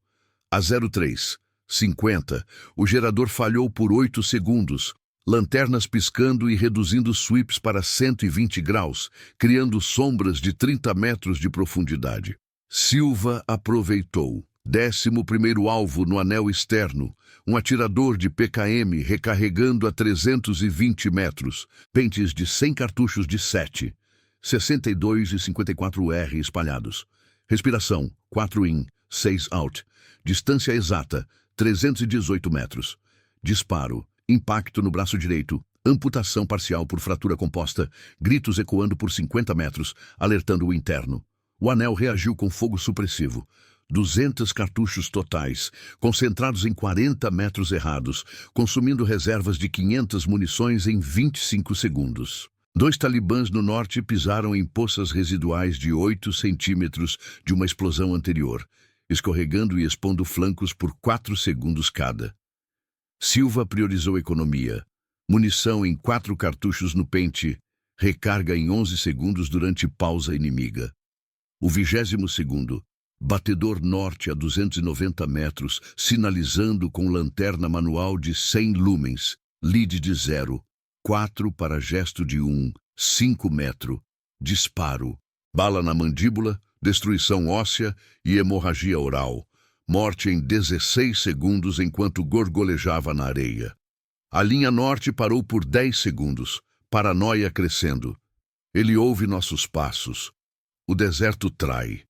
A 03:50, o gerador falhou por 8 segundos, lanternas piscando e reduzindo sweeps para 120 graus, criando sombras de 30 metros de profundidade. Silva aproveitou. 11º alvo no anel externo, um atirador de PKM recarregando a 320 metros, pentes de 100 cartuchos de 7, 62 e 54R espalhados. Respiração, 4 in, 6 out. Distância exata, 318 metros. Disparo, impacto no braço direito, amputação parcial por fratura composta, gritos ecoando por 50 metros, alertando o interno. O anel reagiu com fogo supressivo. 200 cartuchos totais, concentrados em 40 metros errados, consumindo reservas de 500 munições em 25 segundos. 2 talibãs no norte pisaram em poças residuais de 8 centímetros de uma explosão anterior, escorregando e expondo flancos por 4 segundos cada. Silva priorizou economia. Munição em 4 cartuchos no pente, recarga em 11 segundos durante pausa inimiga. O 22º, batedor norte a 290 metros, sinalizando com lanterna manual de 100 lumens, lead de 0, 4 para gesto de 1, 5 metro, disparo, bala na mandíbula, destruição óssea e hemorragia oral, morte em 16 segundos enquanto gorgolejava na areia. A linha norte parou por 10 segundos, paranoia crescendo. Ele ouve nossos passos. O deserto trai.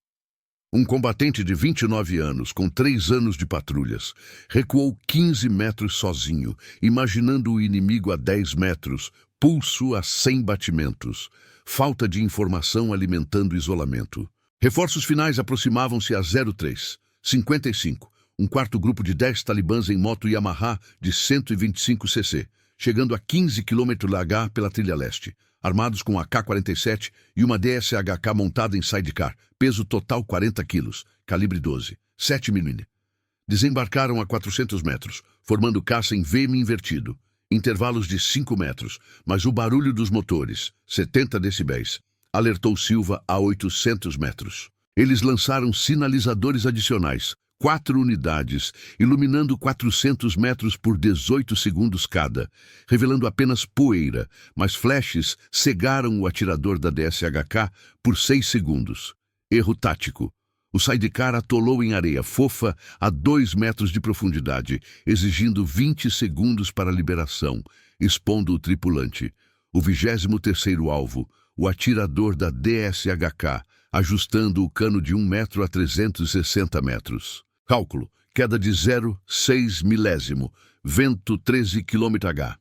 Um combatente de 29 anos, com 3 anos de patrulhas, recuou 15 metros sozinho, imaginando o inimigo a 10 metros, pulso a 100 batimentos. Falta de informação alimentando isolamento. Reforços finais aproximavam-se a 03:55. Um quarto grupo de 10 talibãs em moto Yamaha de 125 cc, chegando a 15 km/h pela trilha leste, armados com AK-47 e uma DSHK montada em sidecar, peso total 40 quilos, calibre 12, 7mm. Desembarcaram a 400 metros, formando caça em V invertido, intervalos de 5 metros, mas o barulho dos motores, 70 decibéis, alertou Silva a 800 metros. Eles lançaram sinalizadores adicionais, 4 unidades, iluminando 400 metros por 18 segundos cada, revelando apenas poeira, mas flashes cegaram o atirador da DSHK por 6 segundos. Erro tático. O sidecar atolou em areia fofa a 2 metros de profundidade, exigindo 20 segundos para a liberação, expondo o tripulante. O 23º alvo, o atirador da DSHK, ajustando o cano de 1 metro a 360 metros. Cálculo: queda de 0,6 milésimo, vento 13 km/h.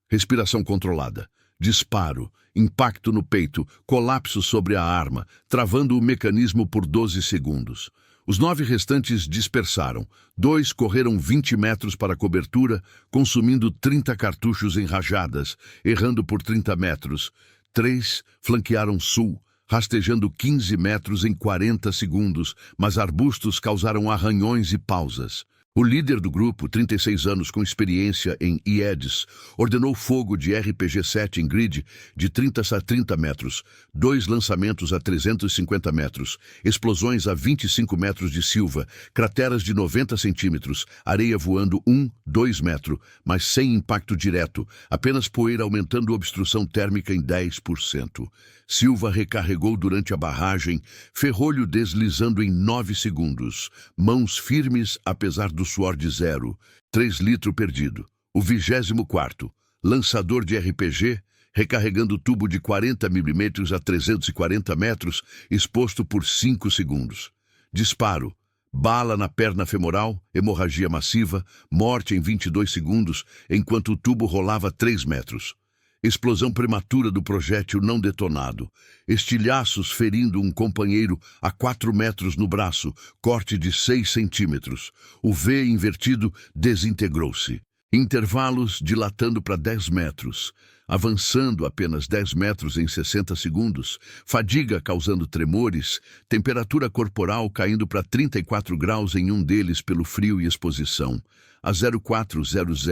Respiração controlada. Disparo, impacto no peito, colapso sobre a arma, travando o mecanismo por 12 segundos. Os 9 restantes dispersaram. 2 correram 20 metros para a cobertura, consumindo 30 cartuchos em rajadas, errando por 30 metros. 3 flanquearam sul, rastejando 15 metros em 40 segundos, mas arbustos causaram arranhões e pausas. O líder do grupo, 36 anos com experiência em IEDs, ordenou fogo de RPG-7 em grid de 30 a 30 metros, 2 lançamentos a 350 metros, explosões a 25 metros de Silva, crateras de 90 centímetros, areia voando 2 metros, mas sem impacto direto, apenas poeira aumentando obstrução térmica em 10%. Silva recarregou durante a barragem, ferrolho deslizando em 9 segundos, mãos firmes apesar do suor de 0, 3 litros perdido. O 24º, lançador de RPG, recarregando tubo de 40 mm a 340 metros, exposto por 5 segundos. Disparo, bala na perna femoral, hemorragia massiva, morte em 22 segundos, enquanto o tubo rolava 3 metros. Explosão prematura do projétil não detonado. Estilhaços ferindo um companheiro a 4 metros no braço, corte de 6 centímetros. O V invertido desintegrou-se. Intervalos dilatando para 10 metros. Avançando apenas 10 metros em 60 segundos. Fadiga causando tremores. Temperatura corporal caindo para 34 graus em um deles pelo frio e exposição. A 0400.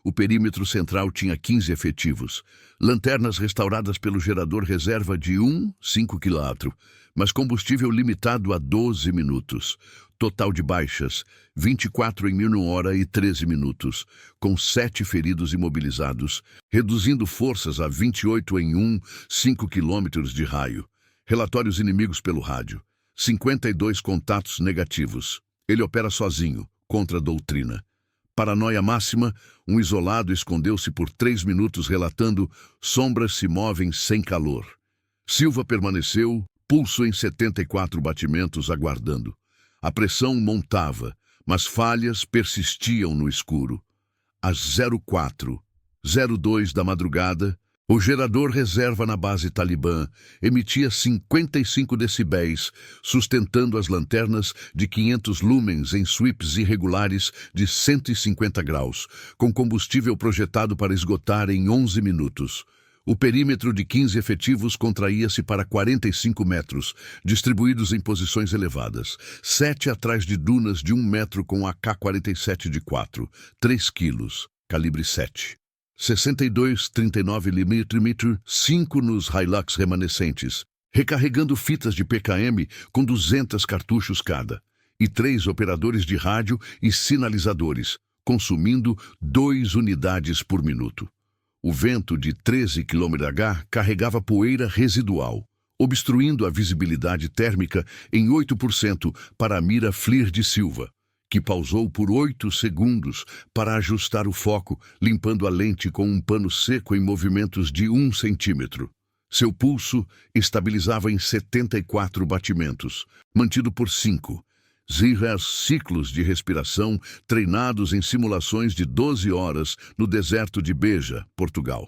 O perímetro central tinha 15 efetivos. Lanternas restauradas pelo gerador reserva de 5 kW, mas combustível limitado a 12 minutos. Total de baixas, 24 em 1 hora e 13 minutos, com 7 feridos imobilizados, reduzindo forças a 28 em 5 quilômetros de raio. Relatórios inimigos pelo rádio. 52 contatos negativos. Ele opera sozinho, contra a doutrina. Paranoia máxima, um isolado escondeu-se por 3 minutos relatando: sombras se movem sem calor. Silva permaneceu, pulso em 74 batimentos, aguardando. A pressão montava, mas falhas persistiam no escuro. Às 04:02 da madrugada, o gerador reserva na base talibã emitia 55 decibéis, sustentando as lanternas de 500 lumens em sweeps irregulares de 150 graus, com combustível projetado para esgotar em 11 minutos. O perímetro de 15 efetivos contraía-se para 45 metros, distribuídos em posições elevadas, 7 atrás de dunas de 1 metro com AK-47 de 4, 3 quilos, calibre 7. 62,39mm, 5 nos Hilux remanescentes, recarregando fitas de PKM com 200 cartuchos cada, e 3 operadores de rádio e sinalizadores, consumindo 2 unidades por minuto. O vento de 13 km/h carregava poeira residual, obstruindo a visibilidade térmica em 8% para a mira FLIR de Silva, que pausou por 8 segundos para ajustar o foco, limpando a lente com um pano seco em movimentos de 1 centímetro. Seu pulso estabilizava em 74 batimentos, mantido por 5 ciclos de respiração treinados em simulações de 12 horas no deserto de Beja, Portugal.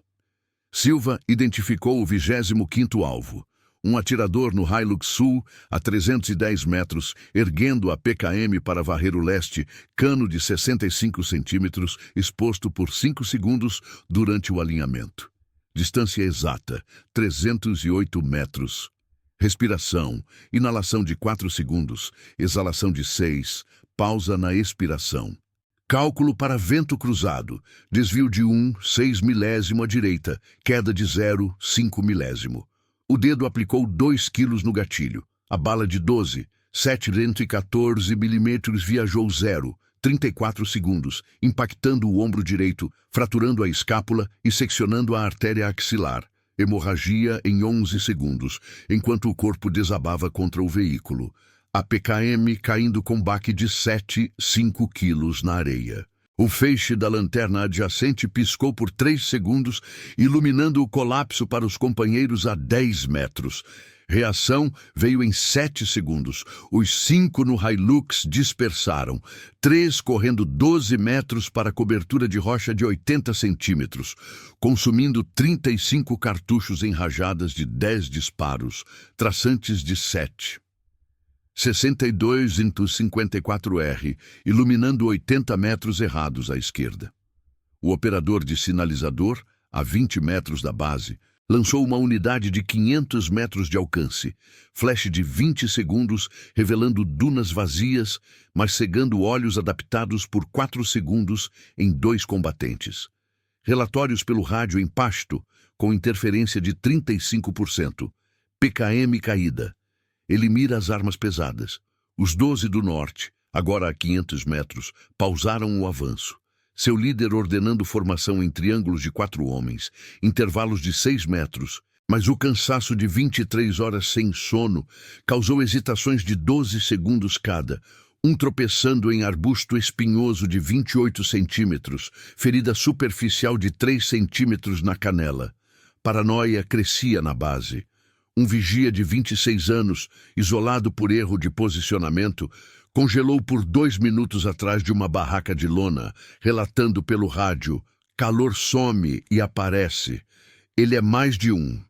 Silva identificou o 25º alvo, um atirador no Hilux Sul a 310 metros, erguendo a PKM para varrer o leste, cano de 65 centímetros, exposto por 5 segundos durante o alinhamento. Distância exata, 308 metros. Respiração, inalação de 4 segundos, exalação de 6, pausa na expiração. Cálculo para vento cruzado, desvio de 6 milésimo à direita, queda de 5 milésimo. O dedo aplicou 2 quilos no gatilho. A bala de 714 milímetros viajou 34 segundos, impactando o ombro direito, fraturando a escápula e seccionando a artéria axilar. Hemorragia em 11 segundos, enquanto o corpo desabava contra o veículo. A PKM caindo com baque de 5 quilos na areia. O feixe da lanterna adjacente piscou por 3 segundos, iluminando o colapso para os companheiros a 10 metros. Reação veio em 7 segundos. Os 5 no Hilux dispersaram, 3 correndo 12 metros para a cobertura de rocha de 80 centímetros, consumindo 35 cartuchos em rajadas de 10 disparos, traçantes de 7. 62 x 54R, iluminando 80 metros errados à esquerda. O operador de sinalizador, a 20 metros da base, lançou uma unidade de 500 metros de alcance, flash de 20 segundos, revelando dunas vazias, mas cegando olhos adaptados por 4 segundos em 2 combatentes. Relatórios pelo rádio em pasto, com interferência de 35%. PKM caída. Ele mira as armas pesadas. Os 12 do norte, agora a 500 metros, pausaram o avanço. Seu líder ordenando formação em triângulos de 4 homens, intervalos de 6 metros, mas o cansaço de 23 horas sem sono causou hesitações de 12 segundos cada, um tropeçando em arbusto espinhoso de 28 centímetros, ferida superficial de 3 centímetros na canela. Paranoia crescia na base. Um vigia de 26 anos, isolado por erro de posicionamento, congelou por 2 minutos atrás de uma barraca de lona, relatando pelo rádio: calor some e aparece. Ele é mais de um.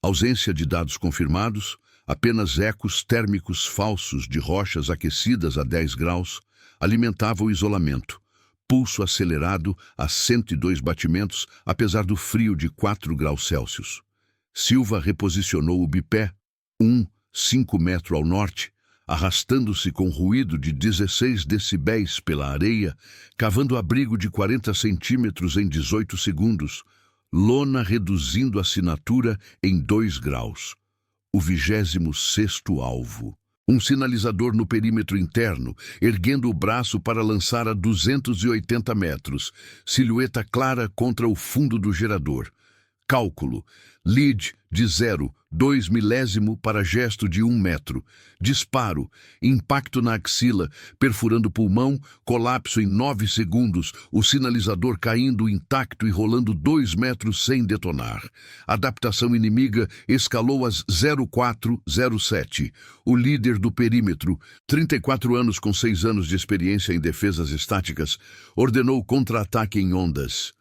Ausência de dados confirmados, apenas ecos térmicos falsos de rochas aquecidas a 10 graus, alimentavam o isolamento. Pulso acelerado a 102 batimentos, apesar do frio de 4 graus Celsius. Silva reposicionou o bipé, 5 metros ao norte, arrastando-se com ruído de 16 decibéis pela areia, cavando abrigo de 40 centímetros em 18 segundos, lona reduzindo a assinatura em 2 graus. O 26º alvo. Um sinalizador no perímetro interno, erguendo o braço para lançar a 280 metros, silhueta clara contra o fundo do gerador. Cálculo. Lead de 2 milésimo para gesto de 1 metro. Disparo. Impacto na axila, perfurando o pulmão, colapso em 9 segundos, o sinalizador caindo intacto e rolando 2 metros sem detonar. Adaptação inimiga escalou às 0407. O líder do perímetro, 34 anos com 6 anos de experiência em defesas estáticas, ordenou contra-ataque em ondas.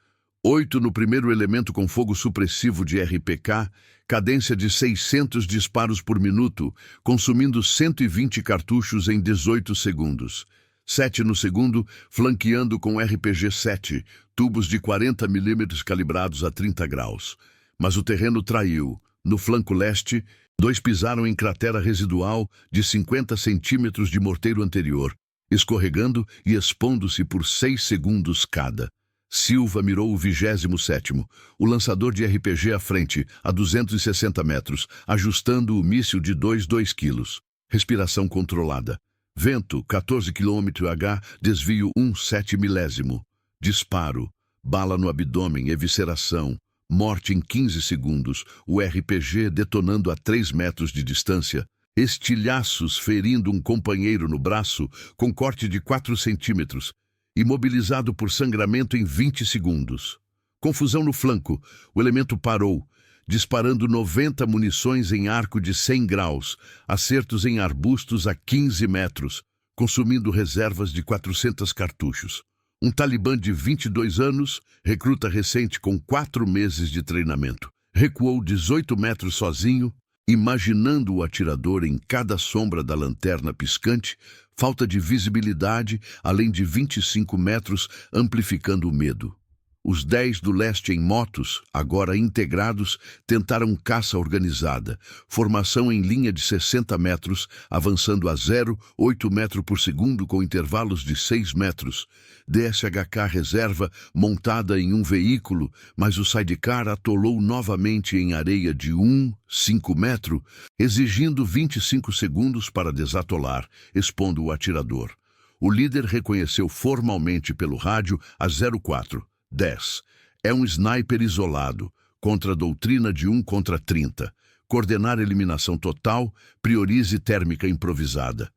8 no primeiro elemento com fogo supressivo de RPK, cadência de 600 disparos por minuto, consumindo 120 cartuchos em 18 segundos. 7 no segundo, flanqueando com RPG-7, tubos de 40 mm calibrados a 30 graus. Mas o terreno traiu. No flanco leste, 2 pisaram em cratera residual de 50 centímetros de morteiro anterior, escorregando e expondo-se por 6 segundos cada. Silva mirou o 27º, o lançador de RPG à frente, a 260 metros, ajustando o míssil de 2 quilos. Respiração controlada. Vento, 14 km/h, desvio 7 milésimo. Disparo. Bala no abdômen, evisceração. Morte em 15 segundos, o RPG detonando a 3 metros de distância. Estilhaços ferindo um companheiro no braço, com corte de 4 centímetros. Imobilizado por sangramento em 20 segundos. Confusão no flanco. O elemento parou. disparando 90 munições em arco de 100 graus, acertos em arbustos a 15 metros, consumindo reservas de 400 cartuchos. Um talibã de 22 anos, recruta recente com 4 meses de treinamento, recuou 18 metros sozinho, imaginando o atirador em cada sombra da lanterna piscante, falta de visibilidade, além de 25 metros, amplificando o medo. Os 10 do leste em motos, agora integrados, tentaram caça organizada, formação em linha de 60 metros, avançando a 0,8 metros por segundo com intervalos de 6 metros. DSHK reserva montada em um veículo, mas o sidecar atolou novamente em areia de 1,5 metros, exigindo 25 segundos para desatolar, expondo o atirador. O líder reconheceu formalmente pelo rádio a 04. 10. É um sniper isolado, contra a doutrina de 1 contra 30. Coordenar eliminação total, priorize térmica improvisada.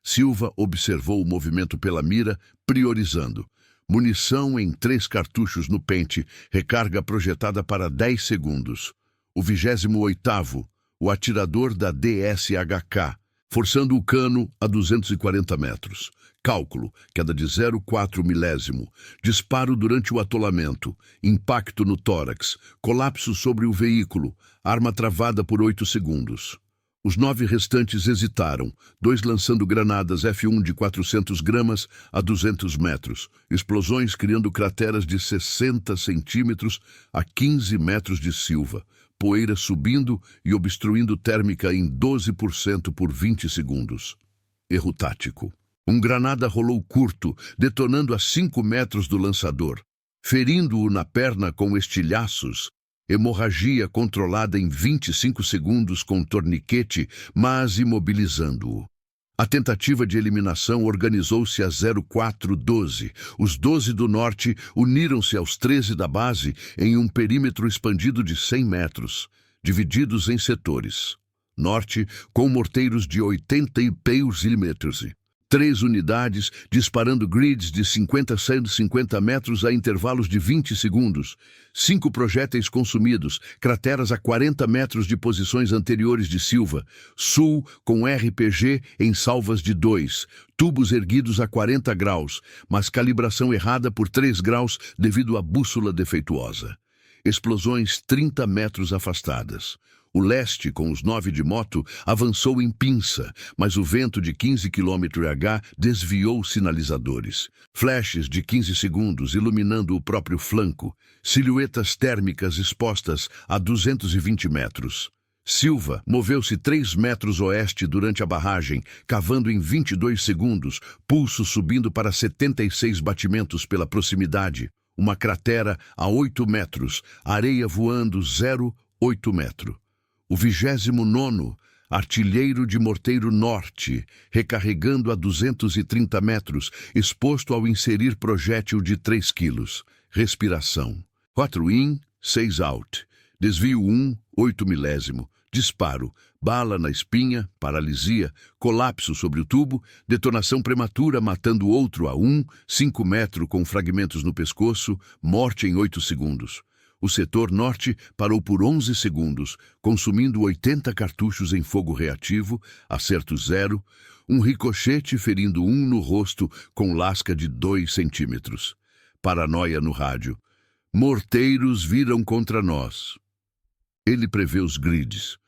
Silva observou o movimento pela mira, priorizando. Munição em 3 cartuchos no pente, recarga projetada para 10 segundos. O 28º, o atirador da DSHK, forçando o cano a 240 metros. Cálculo, queda de 0,4 milésimo. Disparo durante o atolamento. Impacto no tórax. Colapso sobre o veículo. Arma travada por 8 segundos. Os 9 restantes hesitaram, 2 lançando granadas F1 de 400 gramas a 200 metros. Explosões criando crateras de 60 centímetros a 15 metros de Silva. Poeira subindo e obstruindo térmica em 12% por 20 segundos. Erro tático. Um granada rolou curto, detonando a 5 metros do lançador, ferindo-o na perna com estilhaços. Hemorragia controlada em 25 segundos com torniquete, mas imobilizando-o. A tentativa de eliminação organizou-se a 0412. Os 12 do norte uniram-se aos 13 da base em um perímetro expandido de 100 metros, divididos em setores. Norte, com morteiros de 80 milímetros. 3 unidades disparando grids de 50 a 150 metros a intervalos de 20 segundos. 5 projéteis consumidos, crateras a 40 metros de posições anteriores de Silva. Sul com RPG em salvas de 2. Tubos erguidos a 40 graus, mas calibração errada por 3 graus devido à bússola defeituosa. Explosões 30 metros afastadas. O leste, com os 9 de moto, avançou em pinça, mas o vento de 15 km/h desviou sinalizadores. Flashes de 15 segundos iluminando o próprio flanco. Silhuetas térmicas expostas a 220 metros. Silva moveu-se 3 metros oeste durante a barragem, cavando em 22 segundos, pulso subindo para 76 batimentos pela proximidade. Uma cratera a 8 metros, areia voando 0,8 metro. O 29º, artilheiro de morteiro norte, recarregando a 230 metros, exposto ao inserir projétil de 3 quilos. Respiração. 4 in, 6 out. Desvio 1, 8 milésimo. Disparo. Bala na espinha, paralisia, colapso sobre o tubo, detonação prematura matando outro a 5 metros com fragmentos no pescoço, morte em 8 segundos. O setor norte parou por 11 segundos, consumindo 80 cartuchos em fogo reativo, acerto 0, um ricochete ferindo 1 no rosto com lasca de 2 centímetros. Paranoia no rádio. Morteiros viram contra nós. Ele prevê os grids.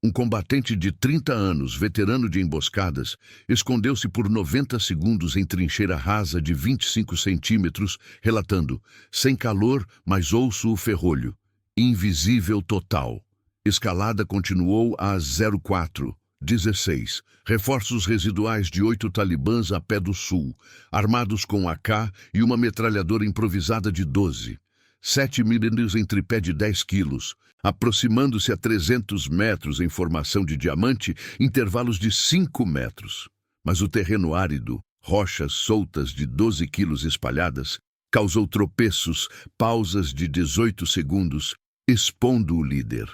Um combatente de 30 anos, veterano de emboscadas, escondeu-se por 90 segundos em trincheira rasa de 25 centímetros, relatando: sem calor, mas ouço o ferrolho. Invisível total. Escalada continuou a 04:16. Reforços residuais de 8 talibãs a pé do sul, armados com AK e uma metralhadora improvisada de 12. 7 milímetros em tripé de 10 quilos. Aproximando-se a 300 metros em formação de diamante, intervalos de 5 metros. Mas o terreno árido, rochas soltas de 12 quilos espalhadas, causou tropeços, pausas de 18 segundos, expondo o líder.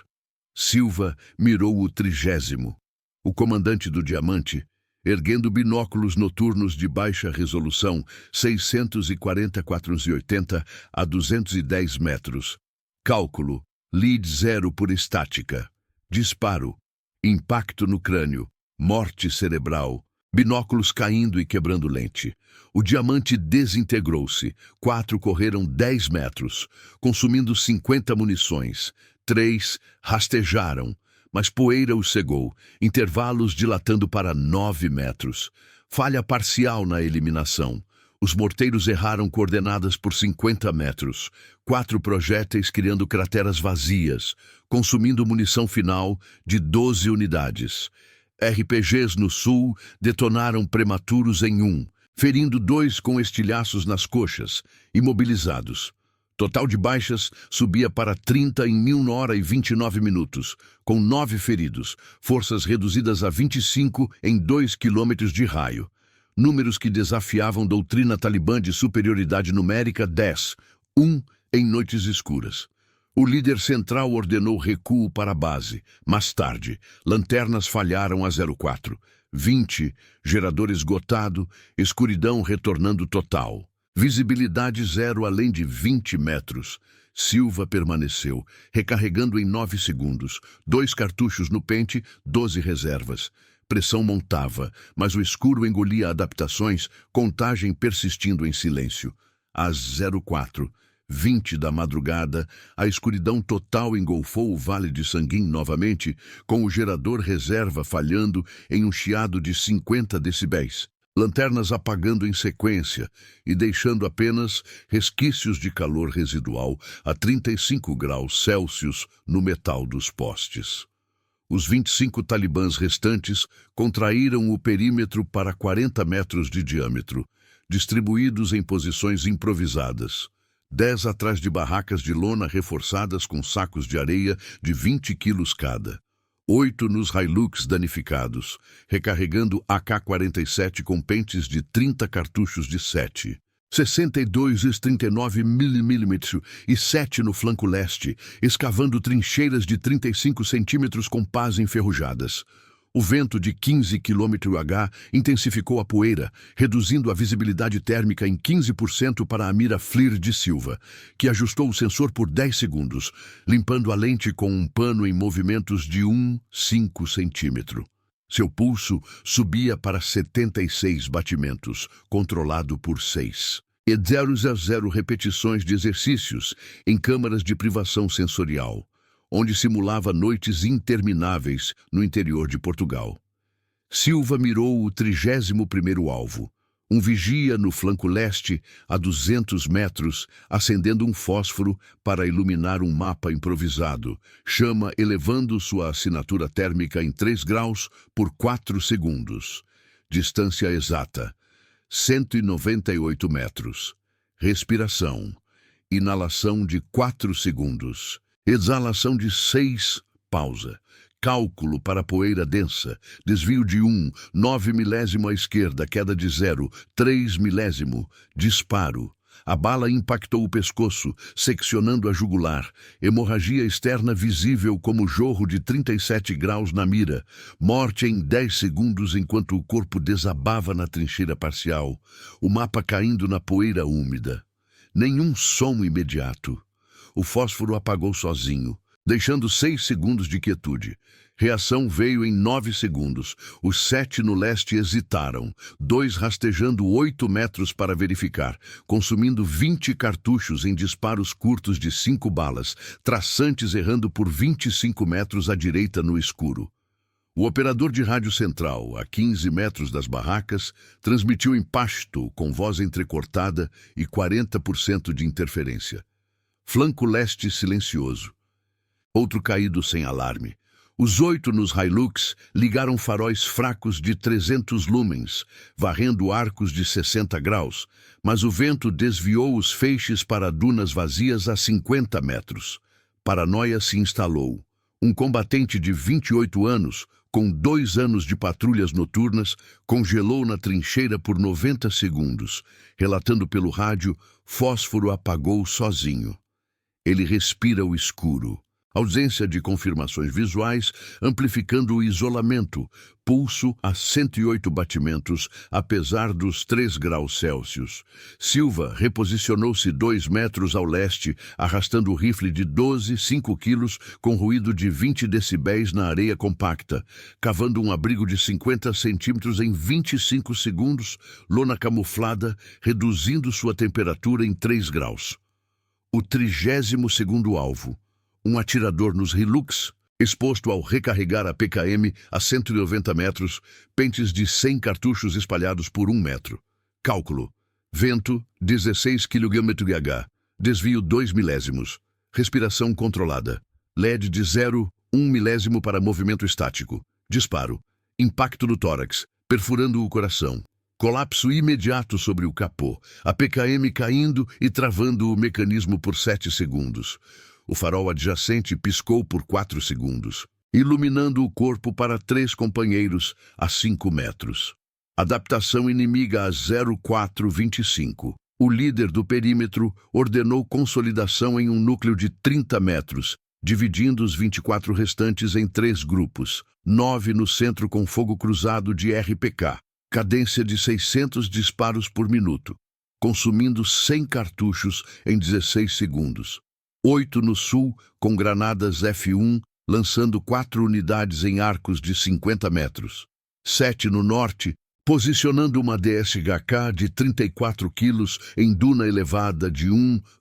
Silva mirou o 30º. O comandante do diamante, erguendo binóculos noturnos de baixa resolução, 640 480 a 210 metros. Cálculo. Lead 0 por estática. Disparo. Impacto no crânio. Morte cerebral. Binóculos caindo e quebrando lente. O diamante desintegrou-se. 4 correram 10 metros, consumindo 50 munições. 3 rastejaram, mas poeira os cegou, intervalos dilatando para 9 metros. Falha parcial na eliminação. Os morteiros erraram coordenadas por 50 metros. 4 projéteis criando crateras vazias, consumindo munição final de 12 unidades. RPGs no sul detonaram prematuros em 1, ferindo 2 com estilhaços nas coxas, imobilizados. Total de baixas subia para 30 em 1 hora e 29 minutos, com 9 feridos, forças reduzidas a 25 em 2 quilômetros de raio. Números que desafiavam doutrina talibã de superioridade numérica 10, 1 em noites escuras. O líder central ordenou recuo para a base. Mais tarde, lanternas falharam a 04. 20, gerador esgotado, escuridão retornando total. Visibilidade 0 além de 20 metros. Silva permaneceu, recarregando em 9 segundos. 2 cartuchos no pente, 12 reservas. Pressão montava, mas o escuro engolia adaptações, contagem persistindo em silêncio. Às 04. 20 da madrugada, a escuridão total engolfou o Vale de Sanguim novamente, com o gerador reserva falhando em um chiado de 50 decibéis. Lanternas apagando em sequência e deixando apenas resquícios de calor residual a 35 graus Celsius no metal dos postes. Os 25 talibãs restantes contraíram o perímetro para 40 metros de diâmetro, distribuídos em posições improvisadas. 10 atrás de barracas de lona reforçadas com sacos de areia de 20 quilos cada. 8 nos Hilux danificados, recarregando AK-47 com pentes de 30 cartuchos de 7. 62 39mm e 7 no flanco leste, escavando trincheiras de 35 centímetros com pás enferrujadas. O vento de 15 km/h intensificou a poeira, reduzindo a visibilidade térmica em 15% para a mira FLIR de Silva, que ajustou o sensor por 10 segundos, limpando a lente com um pano em movimentos de 1,5 centímetro. Seu pulso subia para 76 batimentos, controlado por 6. E 000 repetições de exercícios em câmaras de privação sensorial, onde simulava noites intermináveis no interior de Portugal. Silva mirou o 31º alvo, um vigia no flanco leste a 200 metros, acendendo um fósforo para iluminar um mapa improvisado, chama elevando sua assinatura térmica em 3 graus por 4 segundos. Distância exata, 198 metros. Respiração, inalação de 4 segundos. Exalação de 6, pausa. Cálculo para poeira densa. Desvio de 1, 9 milésimo à esquerda, queda de 0, 3 milésimo. Disparo. A bala impactou o pescoço, seccionando a jugular. Hemorragia externa visível como jorro de 37 graus na mira. Morte em 10 segundos enquanto o corpo desabava na trincheira parcial. O mapa caindo na poeira úmida. Nenhum som imediato. O fósforo apagou sozinho, deixando 6 segundos de quietude. Reação veio em 9 segundos. Os 7 no leste hesitaram, 2 rastejando 8 metros para verificar, consumindo 20 cartuchos em disparos curtos de 5 balas, traçantes errando por 25 metros à direita no escuro. O operador de rádio central, a 15 metros das barracas, transmitiu em pashto, com voz entrecortada e 40% de interferência. Flanco leste silencioso. Outro caído sem alarme. Os 8 nos Hilux ligaram faróis fracos de 300 lumens, varrendo arcos de 60 graus, mas o vento desviou os feixes para dunas vazias a 50 metros. Paranoia se instalou. Um combatente de 28 anos, com 2 anos de patrulhas noturnas, congelou na trincheira por 90 segundos. Relatando pelo rádio, fósforo apagou sozinho. Ele respira o escuro. Ausência de confirmações visuais, amplificando o isolamento. Pulso a 108 batimentos, apesar dos 3 graus Celsius. Silva reposicionou-se 2 metros ao leste, arrastando o rifle de 12, 5 quilos, com ruído de 20 decibéis na areia compacta, cavando um abrigo de 50 centímetros em 25 segundos, lona camuflada, reduzindo sua temperatura em 3 graus. O 32º alvo. Um atirador nos Hilux, exposto ao recarregar a PKM a 190 metros, pentes de 100 cartuchos espalhados por 1 metro. Cálculo. Vento, 16 kg/h. Desvio 2 milésimos. Respiração controlada. LED de 0,1 milésimo para movimento estático. Disparo. Impacto no tórax, perfurando o coração. Colapso imediato sobre o capô. A PKM caindo e travando o mecanismo por 7 segundos. O farol adjacente piscou por 4 segundos, iluminando o corpo para 3 companheiros a 5 metros. Adaptação inimiga a 0425. O líder do perímetro ordenou consolidação em um núcleo de 30 metros, dividindo os 24 restantes em 3 grupos, 9 no centro com fogo cruzado de RPK, cadência de 600 disparos por minuto, consumindo 100 cartuchos em 16 segundos. 8 no sul, com granadas F1, lançando 4 unidades em arcos de 50 metros. 7 no norte, posicionando uma DSHK de 34 quilos em duna elevada de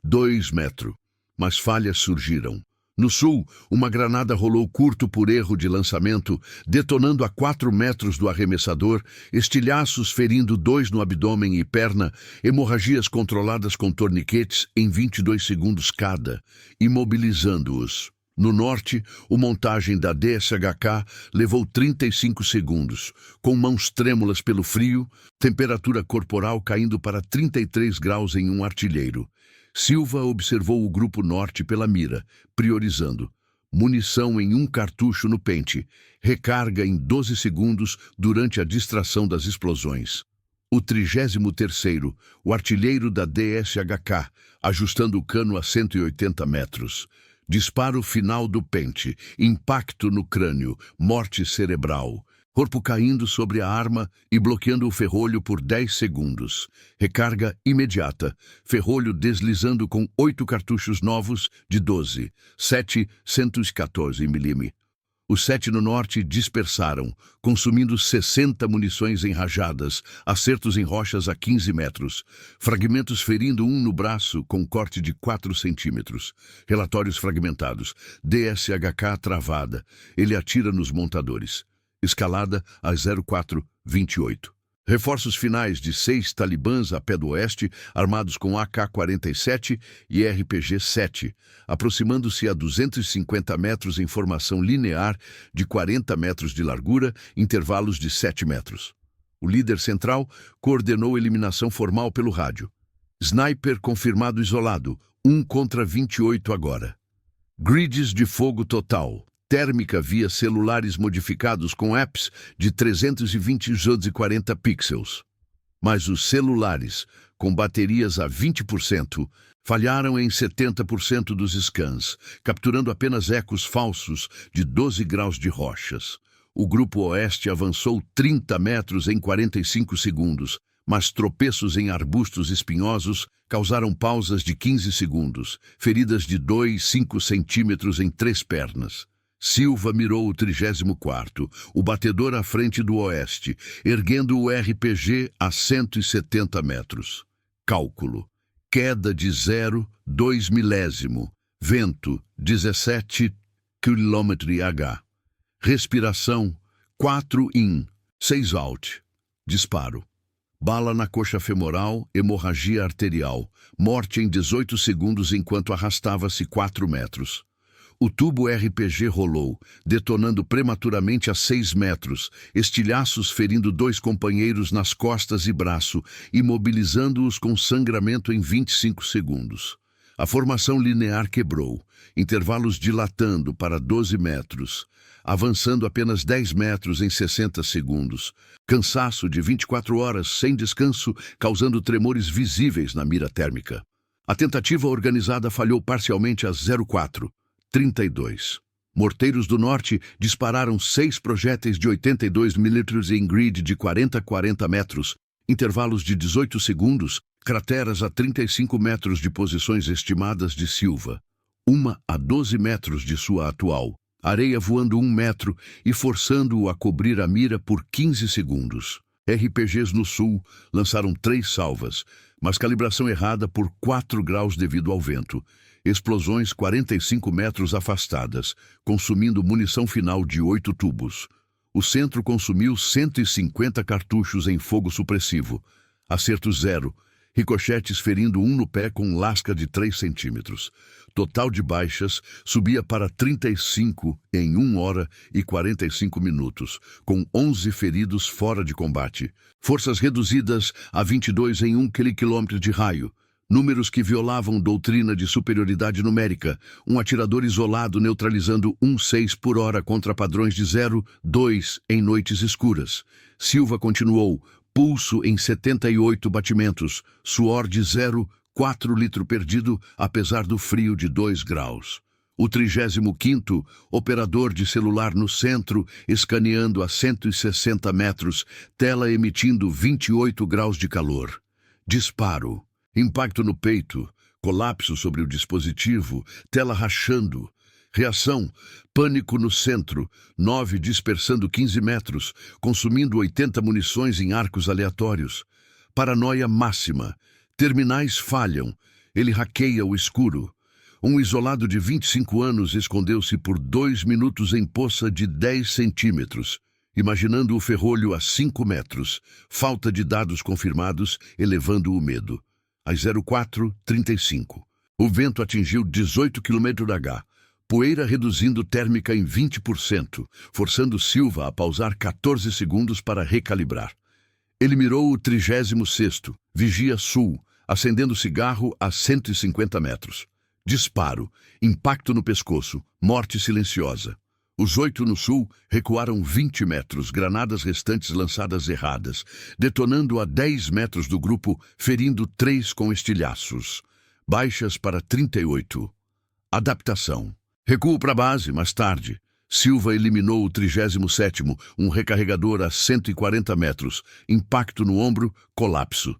2 metros. Mas falhas surgiram. No sul, uma granada rolou curto por erro de lançamento, detonando a 4 metros do arremessador, estilhaços ferindo 2 no abdômen e perna, hemorragias controladas com torniquetes em 22 segundos cada, imobilizando-os. No norte, a montagem da DSHK levou 35 segundos, com mãos trêmulas pelo frio, temperatura corporal caindo para 33 graus em um artilheiro. Silva observou o grupo norte pela mira, priorizando. Munição em 1 cartucho no pente. Recarga em 12 segundos durante a distração das explosões. O 33º, o artilheiro da DSHK, ajustando o cano a 180 metros. Disparo final do pente. Impacto no crânio. Morte cerebral. Corpo caindo sobre a arma e bloqueando o ferrolho por 10 segundos. Recarga imediata. Ferrolho deslizando com 8 cartuchos novos de 12, 714 mm. Os 7 no norte dispersaram, consumindo 60 munições enrajadas, acertos em rochas a 15 metros. Fragmentos ferindo 1 no braço, com corte de 4 centímetros. Relatórios fragmentados. DSHK travada. Ele atira nos montadores. Escalada a 0428. Reforços finais de 6 talibãs a pé do oeste, armados com AK-47 e RPG-7, aproximando-se a 250 metros em formação linear de 40 metros de largura, intervalos de 7 metros. O líder central coordenou eliminação formal pelo rádio. Sniper confirmado isolado, 1 contra 28 agora. Grids de fogo total. Térmica via celulares modificados com apps de 320 x 240 pixels. Mas os celulares, com baterias a 20%, falharam em 70% dos scans, capturando apenas ecos falsos de 12 graus de rochas. O grupo oeste avançou 30 metros em 45 segundos, mas tropeços em arbustos espinhosos causaram pausas de 15 segundos, feridas de 2,5 centímetros em 3 pernas. Silva mirou o 34º, o batedor à frente do oeste, erguendo o RPG a 170 metros. Cálculo. Queda de 0,2 milésimo. Vento, 17 km/h. Respiração, 4 in, 6 out. Disparo. Bala na coxa femoral, hemorragia arterial. Morte em 18 segundos enquanto arrastava-se 4 metros. O tubo RPG rolou, detonando prematuramente a 6 metros, estilhaços ferindo 2 companheiros nas costas e braço, imobilizando-os com sangramento em 25 segundos. A formação linear quebrou, intervalos dilatando para 12 metros, avançando apenas 10 metros em 60 segundos. Cansaço de 24 horas sem descanso, causando tremores visíveis na mira térmica. A tentativa organizada falhou parcialmente a 04. 32. Morteiros do Norte dispararam 6 projéteis de 82 milímetros em grid de 40 a 40 metros, intervalos de 18 segundos, crateras a 35 metros de posições estimadas de Silva, 1 a 12 metros de sua atual, areia voando 1 metro e forçando-o a cobrir a mira por 15 segundos. RPGs no sul lançaram 3 salvas, mas calibração errada por 4 graus devido ao vento. Explosões 45 metros afastadas, consumindo munição final de 8 tubos. O centro consumiu 150 cartuchos em fogo supressivo. Acerto 0. Ricochetes ferindo 1 no pé com lasca de 3 centímetros. Total de baixas subia para 35 em 1 hora e 45 minutos, com 11 feridos fora de combate. Forças reduzidas a 22 em 1 quilômetro de raio. Números que violavam doutrina de superioridade numérica, um atirador isolado neutralizando 1,6 por hora contra padrões de 0,2 em noites escuras. Silva continuou, pulso em 78 batimentos, suor de 0,4 litro perdido, apesar do frio de 2 graus. O 35º, operador de celular no centro, escaneando a 160 metros, tela emitindo 28 graus de calor. Disparo. Impacto no peito, colapso sobre o dispositivo, tela rachando. Reação, pânico no centro, 9 dispersando 15 metros, consumindo 80 munições em arcos aleatórios. Paranoia máxima, terminais falham, ele hackeia o escuro. Um isolado de 25 anos escondeu-se por 2 minutos em poça de 10 centímetros, imaginando o ferrolho a 5 metros, falta de dados confirmados, elevando o medo. Às 04:35. O vento atingiu 18 km/h, poeira reduzindo térmica em 20%, forçando Silva a pausar 14 segundos para recalibrar. Ele mirou o 36º, vigia sul, acendendo cigarro a 150 metros. Disparo, impacto no pescoço, morte silenciosa. Os 8 no sul recuaram 20 metros, granadas restantes lançadas erradas, detonando a 10 metros do grupo, ferindo 3 com estilhaços. Baixas para 38. Adaptação. Recuo para a base, mais tarde. Silva eliminou o 37º, um recarregador a 140 metros. Impacto no ombro, colapso.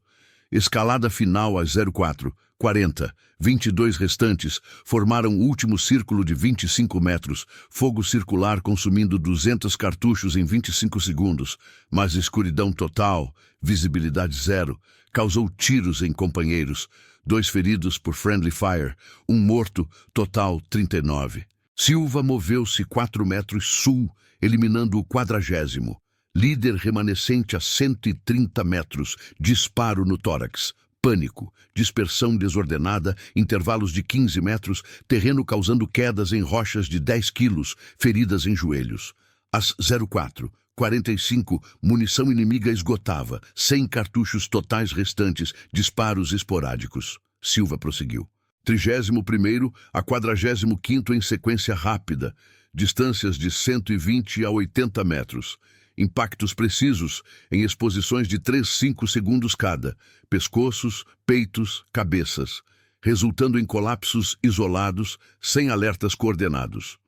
Escalada final às 04:40. 22 restantes formaram o último círculo de 25 metros, fogo circular consumindo 200 cartuchos em 25 segundos, mas escuridão total, visibilidade 0, causou tiros em companheiros, 2 feridos por friendly fire, 1 morto, total 39. Silva moveu-se 4 metros sul, eliminando o 40º. Líder remanescente a 130 metros, disparo no tórax. Pânico, dispersão desordenada, intervalos de 15 metros, terreno causando quedas em rochas de 10 quilos, feridas em joelhos. Às 04:45, munição inimiga esgotava, 100 cartuchos totais restantes, disparos esporádicos. Silva prosseguiu. 31º a 45º em sequência rápida, distâncias de 120 a 80 metros. Impactos precisos, em exposições de 3-5 segundos cada, pescoços, peitos, cabeças, resultando em colapsos isolados, sem alertas coordenados.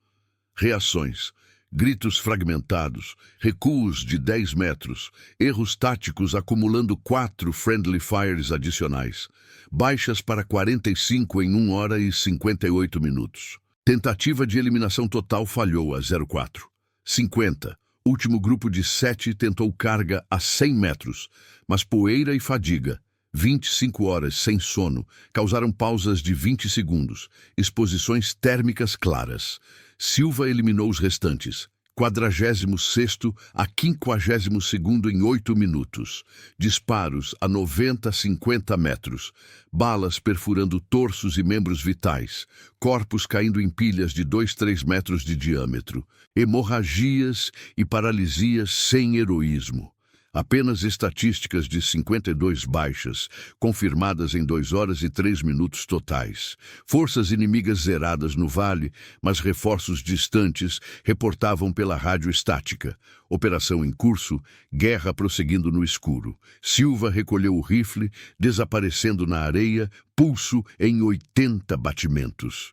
Reações, gritos fragmentados, recuos de 10 metros, erros táticos acumulando 4 friendly fires adicionais, baixas para 45 em 1 hora e 58 minutos. Tentativa de eliminação total falhou a 04:50. Último grupo de 7 tentou carga a 100 metros, mas poeira e fadiga, 25 horas sem sono, causaram pausas de 20 segundos, exposições térmicas claras. Silva eliminou os restantes, 46º a 52º em 8 minutos. Disparos a 90-50 metros. Balas perfurando torsos e membros vitais. Corpos caindo em pilhas de 2-3 metros de diâmetro. Hemorragias e paralisias sem heroísmo. Apenas estatísticas de 52 baixas, confirmadas em 2 horas e 3 minutos totais. Forças inimigas zeradas no vale, mas reforços distantes reportavam pela rádio estática. Operação em curso, guerra prosseguindo no escuro. Silva recolheu o rifle, desaparecendo na areia, pulso em 80 batimentos.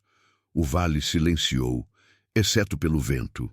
O vale silenciou, exceto pelo vento.